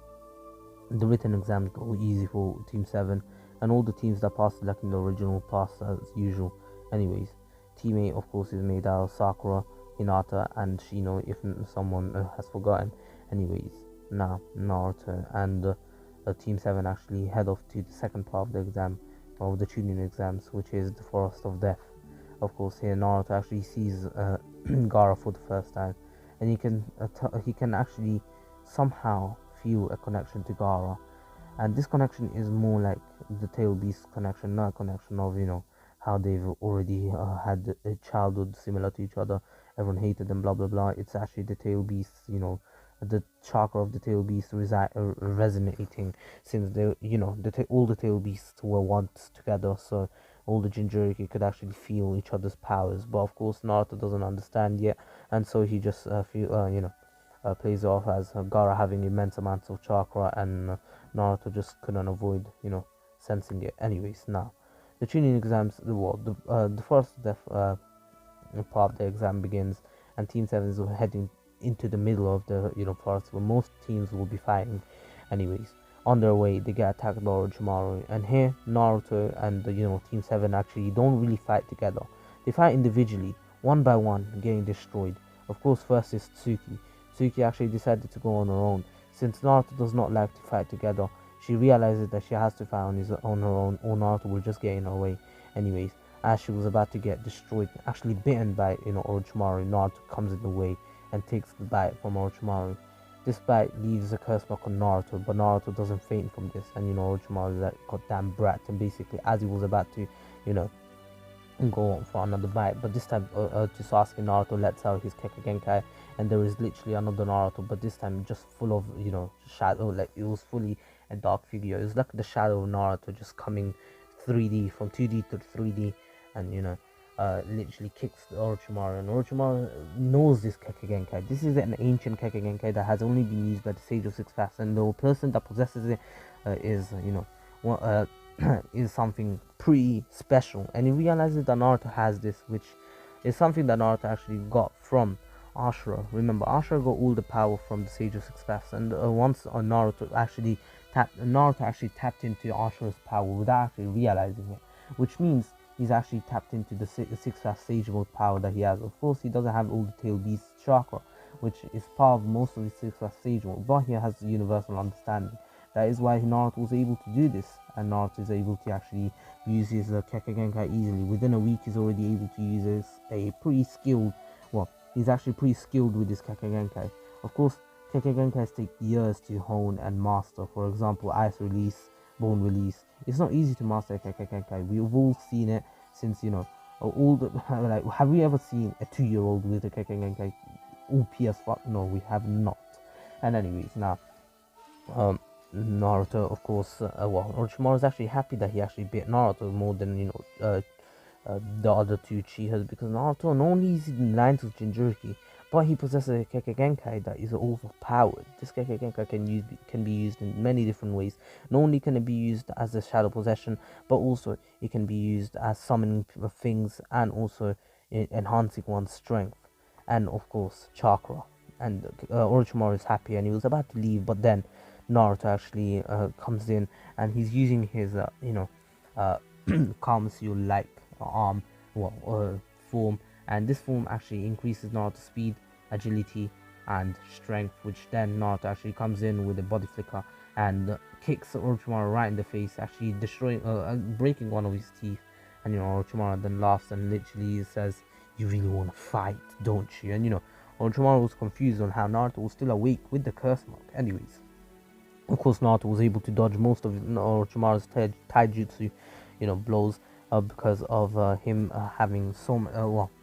the written exams go easy for Team 7, and all the teams that passed like in the original passed as usual. Anyways, Team 8 of course is made out of Sakura, Hinata and Shino, if someone has forgotten. Anyways, now Naruto and Team 7 actually head off to the second part of the exam, of the Chunin exams, which is the Forest of Death. Of course, here Naruto actually sees Gaara for the first time, and he can actually somehow feel a connection to Gaara, and this connection is more like the Tail Beast connection, not a connection of how they've already had a childhood similar to each other. Everyone hated them, blah blah blah. It's actually the Tail Beasts, the chakra of the Tail Beast resonating, since all the Tail Beasts were once together, so all the Jinchuriki could actually feel each other's powers. But of course, Naruto doesn't understand yet, and so he just plays off as Gaara having immense amounts of chakra, and Naruto just couldn't avoid, sensing it. Anyways, now the Chunin exams, the first part of the exam begins, and Team 7 is heading into the middle of the forest where most teams will be fighting. Anyways, on their way they get attacked by Orochimaru, and here Naruto and Team 7 actually don't really fight together. They fight individually, one by one, getting destroyed. Of course, first is Tsuki. Tsuki actually decided to go on her own. Since Naruto does not like to fight together, she realizes that she has to fight on her own, or Naruto will just get in her way. Anyways, as she was about to get destroyed, actually bitten by Orochimaru, Naruto comes in the way and takes the bite from Orochimaru. This bite leaves a curse mark on Naruto, but Naruto doesn't faint from this, and Orochimaru is like goddamn brat, and basically as he was about to go on for another bite, but this time to Sasuke, Naruto lets out his Kekkei, and there is literally another Naruto, but this time just full of shadow. Like it was fully a dark figure. It was like the shadow of Naruto just coming 3D from 2D to 3D, and literally kicks Orochimaru, and Orochimaru knows this Kekkei. This is an ancient Kekkei that has only been used by the Sage of Six Paths, and the person that possesses it is something pretty special, and he realizes that Naruto has this, which is something that Naruto actually got from Ashura. Remember, Ashura got all the power from the Sage of Six Paths, and once Naruto actually tapped into Ashura's power without actually realizing it, which means he's actually tapped into the Six Paths Sage Mode power that he has. Of course, he doesn't have all the Tail Beast chakra, which is part of most of the Six Paths Sage Mode, but he has universal understanding. That is why Naruto was able to do this, and Naruto is able to actually use his Kekkei easily. Within a week, he's already able to use he's actually pretty skilled with his Kekkei. Of course, Kekkei take years to hone and master. For example, Ice Release, Bone Release. It's not easy to master Kekkei. We've all seen it since, all the, like, have we ever seen a 2-year-old with a Kekkei? OP as fuck? No, we have not. And anyways, now, Naruto, of course, Orochimaru is actually happy that he actually beat Naruto more than the other two Uchihas, because Naruto not only is he the ninth of Jinchuriki, but he possesses a Kekkei that is overpowered. This Kekkei can be used in many different ways. Not only can it be used as a shadow possession, but also it can be used as summoning things, and also enhancing one's strength and of course chakra. And Orochimaru is happy and he was about to leave, but then Naruto actually comes in and he's using his uh, Kamasuo like arm, form, and this form actually increases Naruto's speed, agility, and strength, which then Naruto actually comes in with a body flicker and kicks Orochimaru right in the face, actually destroying, breaking one of his teeth. And Orochimaru then laughs and literally says, "You really want to fight, don't you?" And Orochimaru was confused on how Naruto was still awake with the curse mark. Anyways, of course, Naruto was able to dodge most of Orochimaru's taijutsu, blows, because of him having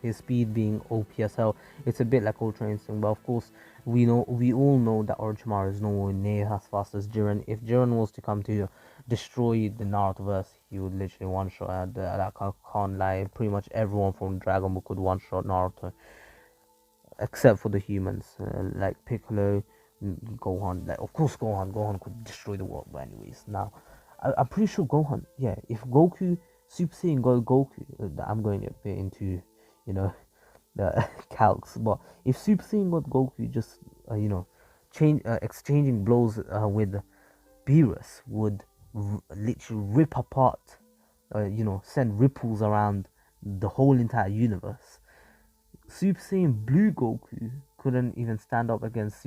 his speed being OPSL. It's a bit like Ultra Instinct, but of course, we all know that Orochimaru is nowhere near as fast as Jiren. If Jiren was to come to destroy the Narutoverse, he would literally one shot at I can't lie. Pretty much everyone from Dragon Ball could one shot Naruto, except for the humans, like Piccolo, Gohan. Like, of course, Gohan could destroy the world. But anyways, now I'm pretty sure Gohan. Yeah, if Goku Super Saiyan Goku, I'm going a bit into, you know, the calcs. But if Super Saiyan got Goku, just change exchanging blows with Beerus would literally rip apart, send ripples around the whole entire universe. Super Saiyan Blue Goku couldn't even stand up against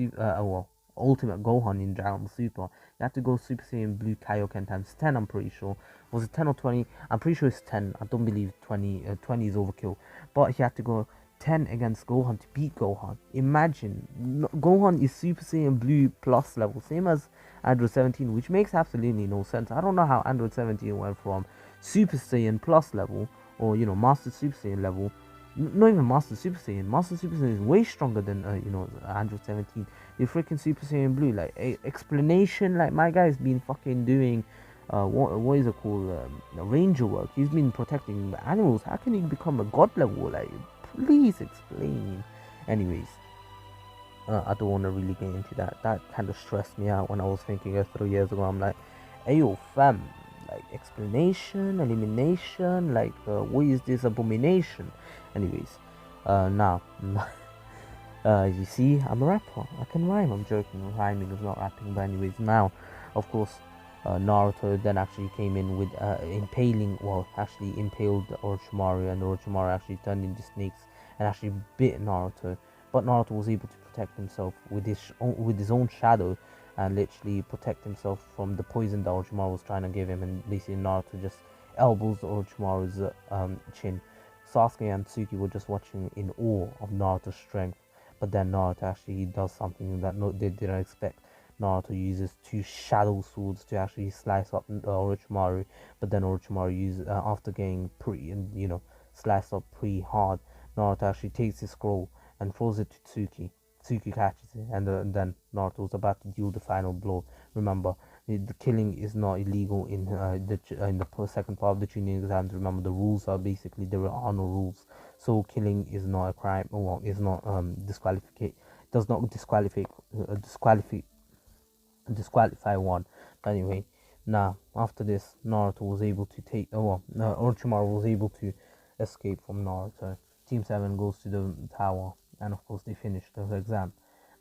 Ultimate Gohan in Dragon Ball Super. You have to go Super Saiyan Blue Kaioken times 10, I'm pretty sure. Was it 10 or 20? I'm pretty sure it's 10. I don't believe 20. 20 is overkill. But he had to go 10 against Gohan to beat Gohan. Imagine, Gohan is Super Saiyan Blue plus level, same as Android 17, which makes absolutely no sense. I don't know how Android 17 went from Super Saiyan plus level, or Master Super Saiyan level, not even Master Super Saiyan. Master Super Saiyan is way stronger than Android 17. The freaking Super Saiyan Blue, like explanation, like my guy's been fucking doing what is it called, ranger work. He's been protecting the animals. How can he become a god level? Like, please explain. Anyways, I don't want to really get into that. That kind of stressed me out when I was thinking it 3 years ago. I'm like, hey yo fam, like explanation, elimination, like what is this abomination? Anyways, now you see, I'm a rapper. I can rhyme. I'm joking. Rhyming is not rapping. But anyways, now, of course, Naruto then actually came in with actually impaled Orochimaru, and Orochimaru actually turned into snakes and actually bit Naruto. But Naruto was able to protect himself with his own shadow, and literally protect himself from the poison that Orochimaru was trying to give him. And basically, Naruto just elbows Orochimaru's chin. Sasuke and Tsuki were just watching in awe of Naruto's strength. But then Naruto actually does something that they didn't expect. Naruto uses two shadow swords to actually slice up Orochimaru. But then Orochimaru uses, after getting sliced up pretty hard, Naruto actually takes his scroll and throws it to Tsuki. Tsuki catches it, and then Naruto was about to deal the final blow. Remember, the killing is not illegal in the second part of the Chunin exams. Remember, the rules are basically, there are no rules, so killing is not a crime. Well, is not does not disqualify one. But anyway, now after this, Naruto was able to Orochimaru was able to escape from Naruto. Team 7 goes to the tower, and of course they finish the exam.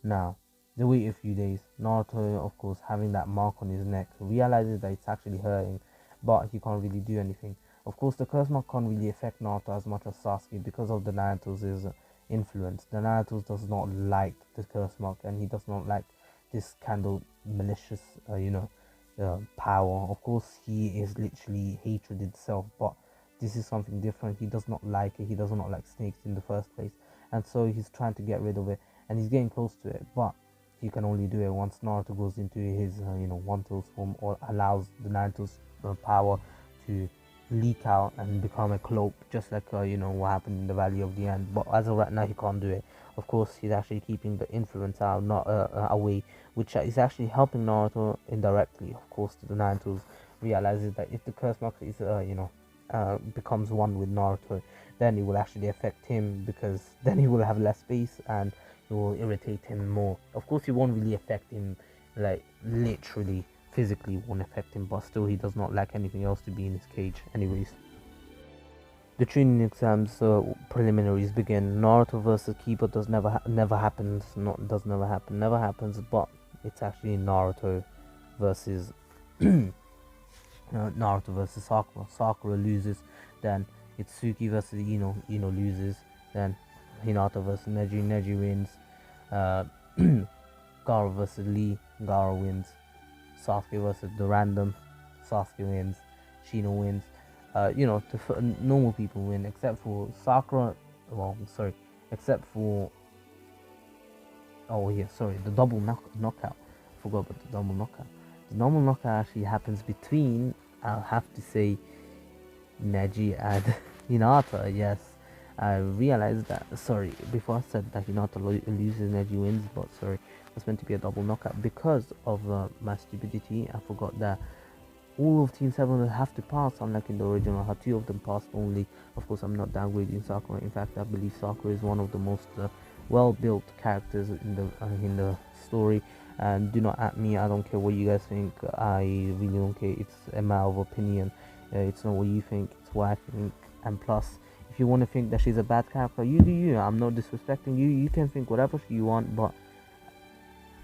Now they wait a few days. Naruto, of course, having that mark on his neck, realizes that it's actually hurting, but he can't really do anything. Of course, the curse mark can't really affect Naruto as much as Sasuke because of the Naruto's influence. The Naruto does not like the curse mark, and he does not like this kind of malicious, power. Of course, he is literally hatred itself, but this is something different. He does not like it. He does not like snakes in the first place, and so he's trying to get rid of it, and he's getting close to it, but he can only do it once Naruto goes into his, One Tail's form, or allows the Naruto's power to leak out and become a cloak, just like what happened in the Valley of the End. But as of right now, he can't do it. Of course, he's actually keeping the influence out, not away, which is actually helping Naruto indirectly. Of course, the Naruto realizes that if the curse mark is becomes one with Naruto, then it will actually affect him, because then he will have less space and it will irritate him more. Of course, it won't really affect him, like literally physically won't affect him, but still he does not like anything else to be in his cage. Anyways, The Chunin exams preliminaries begin. Naruto versus Kiba does never happens. Not does never happen. Never happens. But it's actually Naruto versus Naruto versus Sakura. Sakura loses. Then it's Suki versus Ino. Ino loses. Then Hinata versus Neji. Neji wins. Uh, Gaara versus Lee. Gaara wins. Sasuke versus the random. Sasuke wins. Shino wins. Normal people win except for Sakura. Well, sorry, except for the double knockout. Forgot about the double knockout. The normal knockout actually happens between, I'll have to say, Neji and Hinata. Yes, I realized that. Sorry, before I said that Hinata loses, Neji wins, but sorry, it's meant to be a double knockout because of my stupidity. I forgot that all of Team 7 will have to pass, unlike in the original, how 2 of them passed only. Of course, I'm not downgrading Sakura. In fact, I believe Sakura is one of the most well-built characters in the story. And do not at me. I don't care what you guys think. I really don't care. It's a matter of opinion. It's not what you think. It's what I think. And plus, if you want to think that she's a bad character, you do you. I'm not disrespecting you. You can think whatever you want, but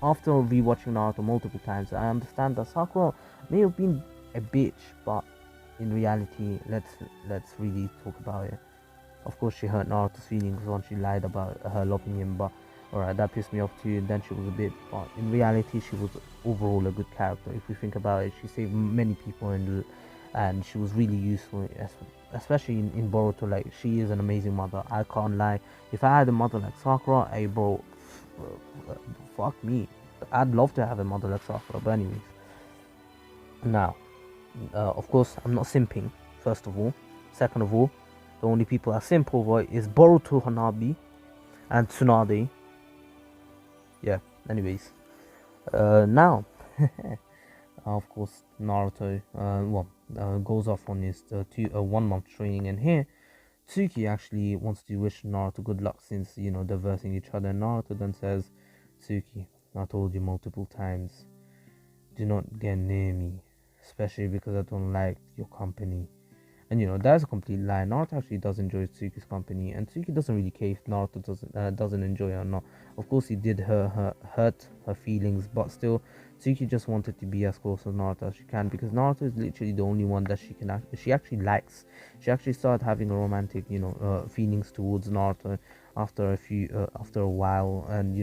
after rewatching Naruto multiple times, I understand that Sakura may have been a bitch, but in reality, let's really talk about it. Of course, she hurt Naruto's feelings when she lied about her loving him, but alright, that pissed me off too. And then she was a bitch, but in reality, she was overall a good character. If we think about it, she saved many people and she was really useful, especially in Boruto. Like, she is an amazing mother. I can't lie. If I had a mother like Sakura, hey bro, fuck me. I'd love to have a mother like Sakura. But anyways, now. Of course, I'm not simping, first of all. Second of all, the only people I simp over is Boruto Hanabi and Tsunade. Yeah, anyways. Now, of course, Naruto goes off on his 1 month training, and here, Tsuki actually wants to wish Naruto good luck since, they're versing each other. And Naruto then says, Tsuki, I told you multiple times, do not get near me. Especially because I don't like your company. And that's a complete lie. Naruto actually does enjoy Tsuki's company, and Tsuki doesn't really care if Naruto doesn't enjoy it or not. Of course, he did hurt her feelings, but still, Tsuki just wanted to be as close as Naruto as she can, because Naruto is literally the only one that she actually likes. She actually started having a romantic, feelings towards Naruto after a while, and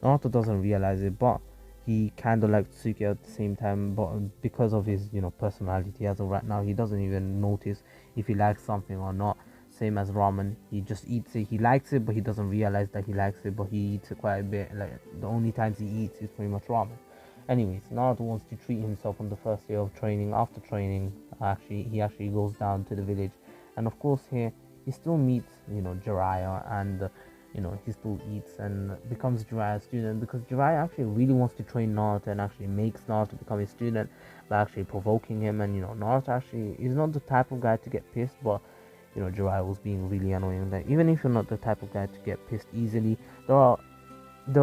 Naruto doesn't realize it, but he kind of likes Tsuki at the same time, but because of his personality as of right now, he doesn't even notice if he likes something or not. Same as ramen, he just eats it. He likes it, but he doesn't realize that he likes it, but he eats it quite a bit. Like, the only times he eats is pretty much ramen. Anyways, Naruto wants to treat himself on the first day of training. After training, he actually goes down to the village, and of course here he still meets Jiraiya, and he still eats and becomes Jiraiya's student, because Jiraiya actually really wants to train Naruto and actually makes Naruto become his student by actually provoking him. And Naruto actually is not the type of guy to get pissed, but Jiraiya was being really annoying. That even if you're not the type of guy to get pissed easily, there are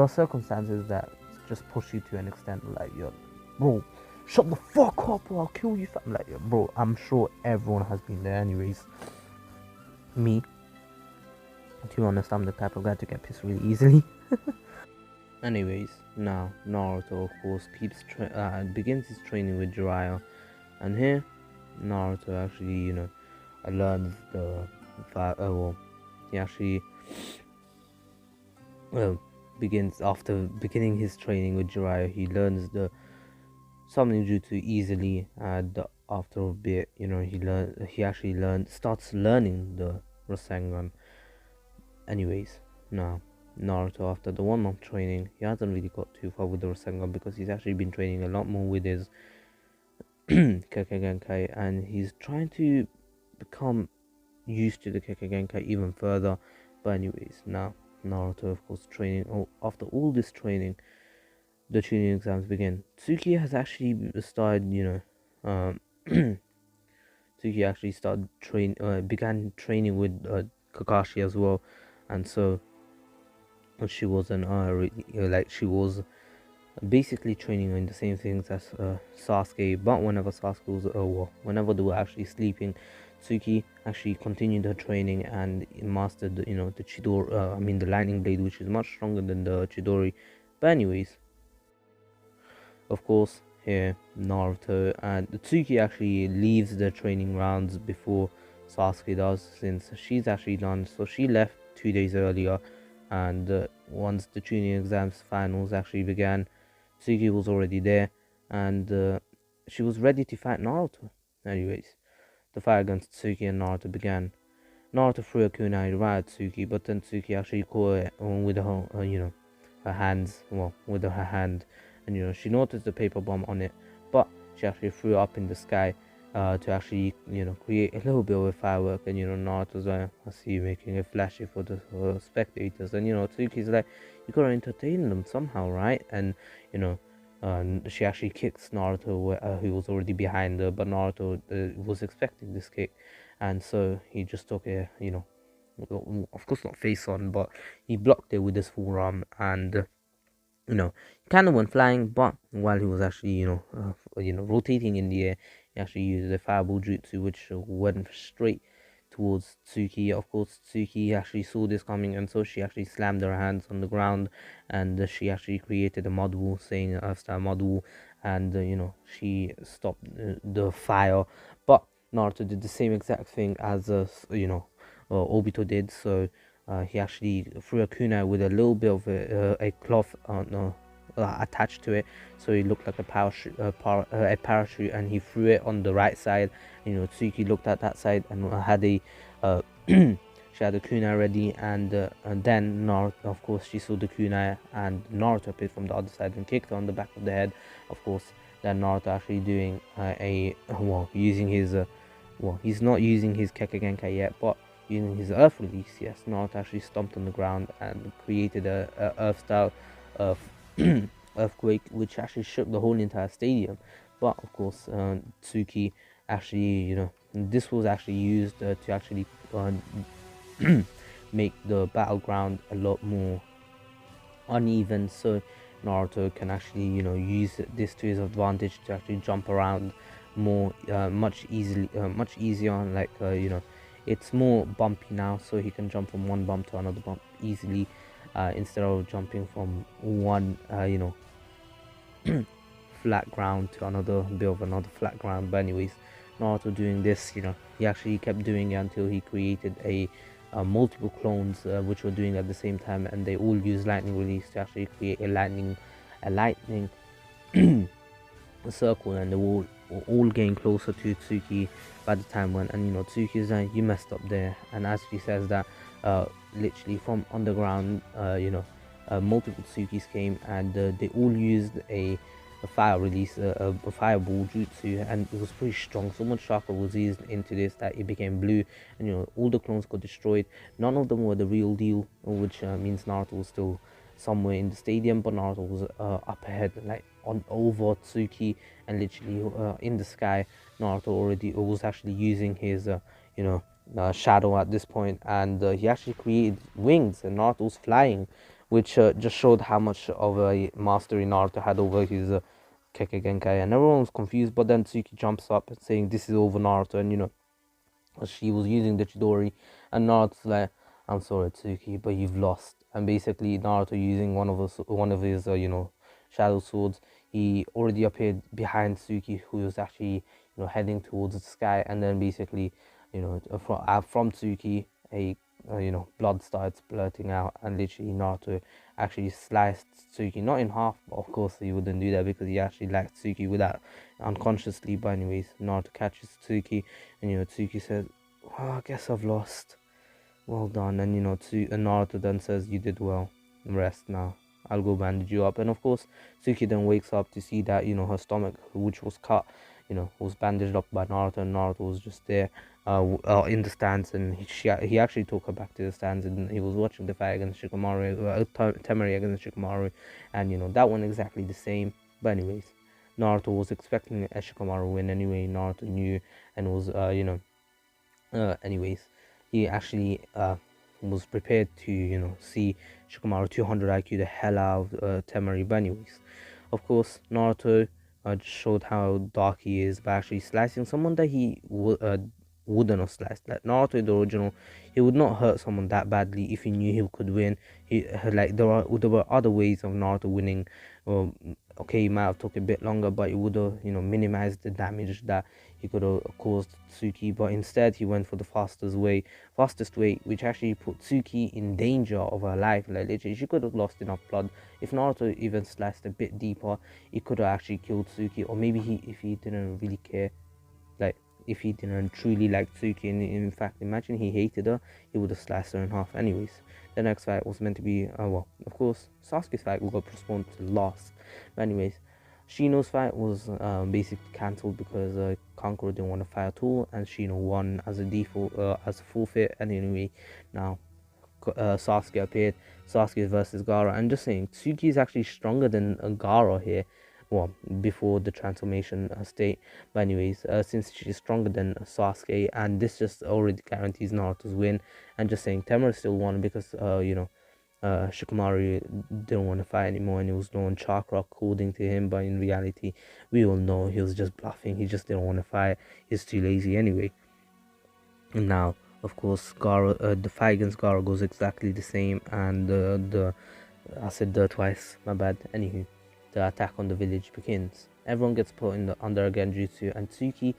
circumstances that just push you to an extent. Like, yo, bro, shut the fuck up or I'll kill you. I'm like, yo, bro, I'm sure everyone has been there. Anyways, me, to be honest, I'm the type of guy to get pissed really easily. Anyways, now Naruto, of course, begins his training with Jiraiya, and here Naruto actually, learns he actually begins after beginning his training with Jiraiya. He learns the something jutsu easily, and after a bit, he actually starts learning the Rasengan. Anyways, now Naruto, after the 1 month training, he hasn't really got too far with the Rasengan, because he's actually been training a lot more with his Kekkei, and he's trying to become used to the Kekkei even further. But anyways, now Naruto, of course, training. After all this training, the Chunin exams begin. Tsuki has actually started, Tsuki actually began training with Kakashi as well, and so she wasn't she was basically training in the same things as Sasuke. But whenever Sasuke was whenever they were actually sleeping, Tsuki actually continued her training and mastered the Chidori, the lightning blade, which is much stronger than the Chidori. But anyways, of course, here Naruto and Tsuki actually leaves the training rounds before Sasuke does, since she's actually done. So she left 2 days earlier, and once the Chunin exams finals actually began, Tsuki was already there, and she was ready to fight Naruto. Anyways, the fight against Tsuki and Naruto began. Naruto threw a kunai right at Tsuki, but then Tsuki actually caught it with her, her hands, well, with her hand, and she noticed the paper bomb on it, but she actually threw it up in the sky to actually, create a little bit of a firework. And Naruto's like, I see you making it flashy for the spectators, and Tsuki's like, you gotta entertain them somehow, right? And you know. She actually kicks Naruto, who was already behind her, but Naruto was expecting this kick, and so he just took a, of course not face on, but he blocked it with his forearm, and he kind of went flying. But while he was actually rotating in the air, he actually used a fireball jutsu, which went straight towards Tsuki. Of course, Tsuki actually saw this coming, and so she actually slammed her hands on the ground, and she actually created a mud wall, saying style mud wall, and she stopped the fire. But Naruto did the same exact thing as Obito did. So he actually threw a kunai with a little bit of a cloth attached to it, so it looked like a parachute, and he threw it on the right side. Tsuki looked at that side and had a she had the kunai ready, and then Naruto, of course, she saw the kunai, and Naruto appeared from the other side and kicked her on the back of the head. Of course, then Naruto actually doing using his he's not using his Kekkei yet, but using his Earth release. Yes, Naruto actually stomped on the ground and created a Earth style Earth earthquake, which actually shook the whole entire stadium. But of course, Tsuki actually, this was actually used to actually make the battleground a lot more uneven, so Naruto can actually use this to his advantage to actually jump around more much easier, and like it's more bumpy now, so he can jump from one bump to another bump easily, instead of jumping from one flat ground to another bit of another flat ground. But anyways, Naruto doing this, he actually kept doing it until he created a multiple clones which were doing at the same time, and they all use lightning release to actually create a lightning circle, and they were all getting closer to Tsuki by the time when, and Tsuki's like, you messed up there, and as she says that, literally from underground, multiple Tsukis came, and they all used a fire release, a fireball jutsu, and it was pretty strong. So much chakra was used into this that it became blue, and all the clones got destroyed. None of them were the real deal, which means Naruto was still somewhere in the stadium, but Naruto was up ahead, like on over Tsuki, and literally in the sky. Naruto already was actually using his shadow at this point, and he actually created wings, and Naruto was flying, which just showed how much of a mastery Naruto had over his Kekkei, and everyone was confused. But then Tsuki jumps up and saying, "This is over, Naruto," and she was using the Chidori, and Naruto's like, "I'm sorry, Tsuki, but you've lost." And basically, Naruto using one of his shadow swords, he already appeared behind Tsuki, who was actually heading towards the sky, and then basically from Tsuki, a blood started splurting out, and literally Naruto actually sliced Tsuki, not in half, but of course he wouldn't do that because he actually liked Tsuki without unconsciously. But anyways, Naruto catches Tsuki, and Tsuki says, "Well, I guess I've lost. Well done." And and Naruto then says, "You did well. Rest now. I'll go bandage you up." And of course, Tsuki then wakes up to see that her stomach, which was cut, was bandaged up by Naruto, and Naruto was just there in the stands, and he actually took her back to the stands, and he was watching the fight against Shikamaru, Temari against Shikamaru, and that one exactly the same. But anyways, Naruto was expecting a Shikamaru win anyway. Naruto knew, and was anyways, he actually was prepared to see Shikamaru 200 IQ the hell out of Temari. But anyways, of course, Naruto just showed how dark he is by actually slicing someone that he wouldn't have sliced. Like Naruto in the original, he would not hurt someone that badly if he knew he could win. He like there were other ways of Naruto winning. Well, okay, he might have took a bit longer, but it would have minimized the damage that he could have caused Tsuki. But instead, he went for the fastest way, which actually put Tsuki in danger of her life. Like literally, she could have lost enough blood. If Naruto even sliced a bit deeper, he could have actually killed Tsuki, or maybe if he didn't really care, like if he didn't truly like Tsuki, and in fact, imagine he hated her, he would have sliced her in half. Anyways, the next fight was meant to be, well, of course, Sasuke's fight got postponed to last. But anyways, Shino's fight was basically cancelled because Kankuro didn't want to fight at all, and Shino won as a default, as a forfeit. And anyway, now Sasuke appeared. Sasuke versus Gaara. And just saying, Tsuki is actually stronger than Gaara here. Well, before the transformation state. But anyways, since she's stronger than Sasuke, and this just already guarantees Naruto's win. And just saying, Temura still won because Shikamaru didn't want to fight anymore, and it was known chakra according to him. But in reality, we all know he was just bluffing. He just didn't want to fight. He's too lazy anyway. And now, of course, the fight against Gaara goes exactly the same, and I said twice, my bad. Anywho, the attack on the village begins. Everyone gets put under a genjutsu, and Tsuki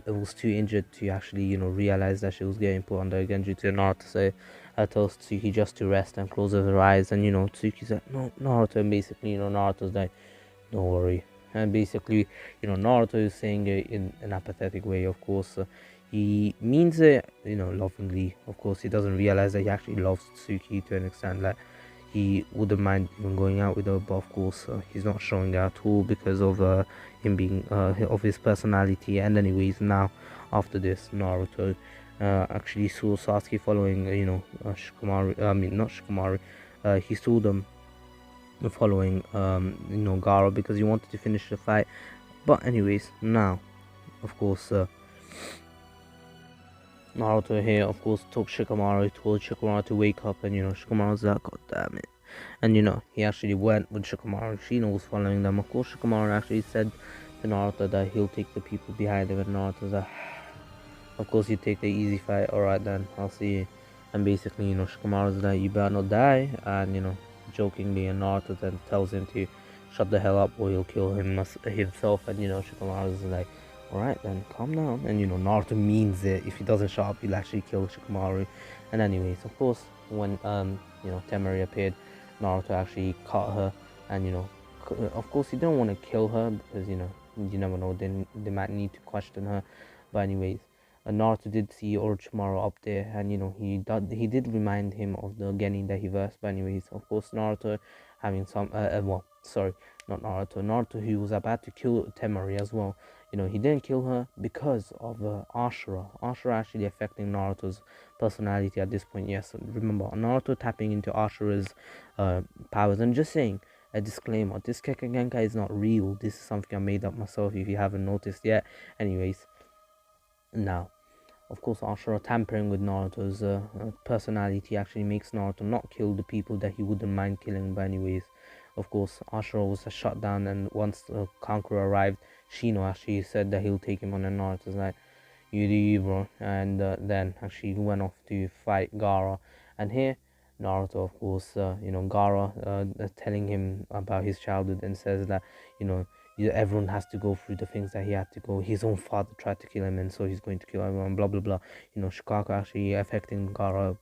was too injured to actually, realize that she was getting put under a genjutsu. And Naruto tells Tsuki just to rest and close her eyes, and Tsuki's like, no, Naruto, and basically, Naruto's like, don't worry. And basically, Naruto is saying it in an apathetic way, of course. He means it, lovingly. Of course, he doesn't realize that he actually loves Tsuki to an extent. Like, he wouldn't mind even going out with her, but of course, he's not showing it at all because of him being, of his personality. And anyways, now, after this, Naruto actually saw Sasuke following, Shikamaru, I mean, not Shikamaru, he saw them following Gaara because he wanted to finish the fight. But anyways, now of course Naruto here of course told Shikamaru to wake up, and Shikamaru's like, god damn it. And he actually went with Shikamaru. Shino was following them. Of course, Shikamaru actually said to Naruto that he'll take the people behind him, and Naruto's like, of course you take the easy fight, alright then, I'll see you. And basically, Shikamaru's like, you better not die, and jokingly, and Naruto then tells him to shut the hell up or he'll kill himself. And Shikamaru's like, alright then, calm down. And Naruto means it. If he doesn't shut up, he'll actually kill Shikamaru. And anyways, of course, when Temari appeared, Naruto actually caught her, and of course he didn't want to kill her because you never know, they might need to question her. But anyways, Naruto did see Orochimaru up there, and he did remind him of the Genin that he versed. But anyways, of course, Naruto having some well, sorry, not Naruto who was about to kill Temari as well. He didn't kill her because of Ashura actually affecting Naruto's personality at this point. Yes, remember, Naruto tapping into Ashura's powers. And just saying, a disclaimer, this Kekkei is not real. This is something I made up myself if you haven't noticed yet. Anyways, now, of course, Ashura tampering with Naruto's personality actually makes Naruto not kill the people that he wouldn't mind killing. But anyways, of course, Ashura was shut down, and once Kankuro arrived, Shino actually said that he'll take him on, and Naruto's like, you do you, bro. And then actually went off to fight Gaara. And here, Naruto, of course, Gaara telling him about his childhood, and says that, everyone has to go through the things that he had to go. His own father tried to kill him, and so he's going to kill everyone, blah blah blah. Shikako actually affecting Gaara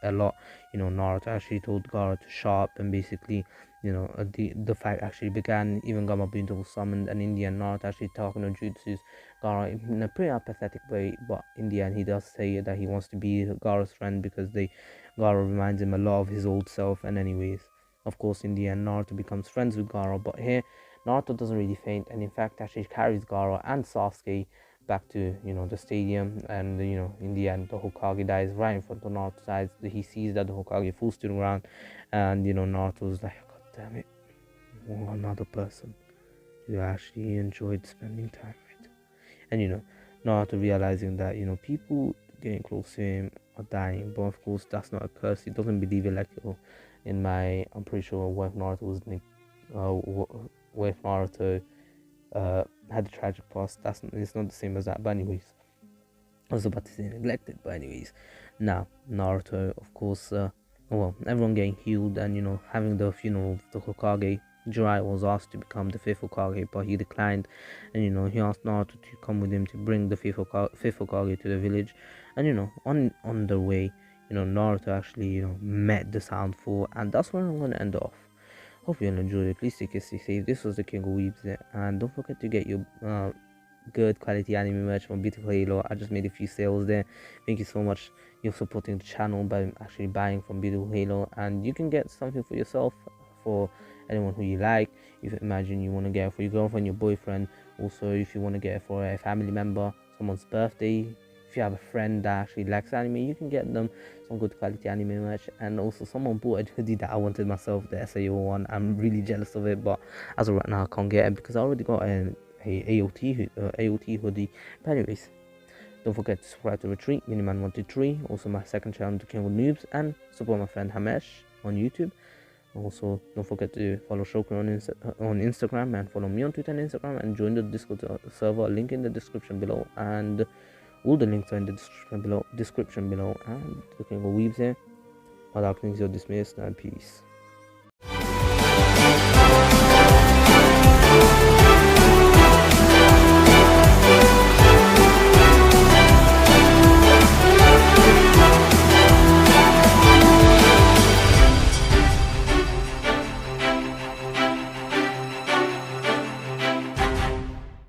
a lot. Naruto actually told Gaara to shut up, and basically, the fight actually began. Even Gamabunta was summoned, and in the end, Naruto actually talking to Jutsu's Gaara in a pretty apathetic way, but in the end, he does say that he wants to be Gaara's friend because Gaara reminds him a lot of his old self. And anyways, of course, in the end, Naruto becomes friends with Gaara, but here, Naruto doesn't really faint, and in fact actually carries Gaara and Sasuke back to the stadium. And in the end, the Hokage dies right in front of Naruto's eyes. He sees that the Hokage falls to the ground, and Naruto's like, god damn it, another person who actually enjoyed spending time with. And Naruto realizing that people getting close to him are dying, but of course that's not a curse. He doesn't believe it, like I'm pretty sure what Naruto was with Naruto had a tragic past. It's not the same as that. But anyways, I was about to say neglected, but anyways, now Naruto, of course, well, everyone getting healed, and having the funeral of the Hokage. Jirai was asked to become the fifth Hokage, but he declined, and he asked Naruto to come with him to bring the fifth Hokage to the village, and on the way, Naruto actually met the Sound Fall, and that's where I'm gonna end off. Hope you all enjoyed it. Please take it safe. This was the King of Weebs, and don't forget to get your good quality anime merch from Beautiful Halo. I just made a few sales there. Thank you so much. You're supporting the channel by actually buying from Beautiful Halo, and you can get something for yourself, for anyone who you like. If you imagine you want to get it for your girlfriend, your boyfriend, also if you want to get it for a family member, someone's birthday. If you have a friend that actually likes anime, you can get them some good quality anime merch. And also, someone bought a hoodie that I wanted myself, the SAO one. I'm really jealous of it, but as of right now, I can't get it because I already got a AOT hoodie. But anyways, don't forget to subscribe to Retreat, Miniman123, also my second channel, The King of Noobs, and support my friend Hxmesh on YouTube. Also, don't forget to follow Shoku on Instagram, and follow me on Twitter and Instagram, and join the Discord server, link in the description below, and all the links are in the description below. And The King of Weebs here. All dark things are dismissed, and peace.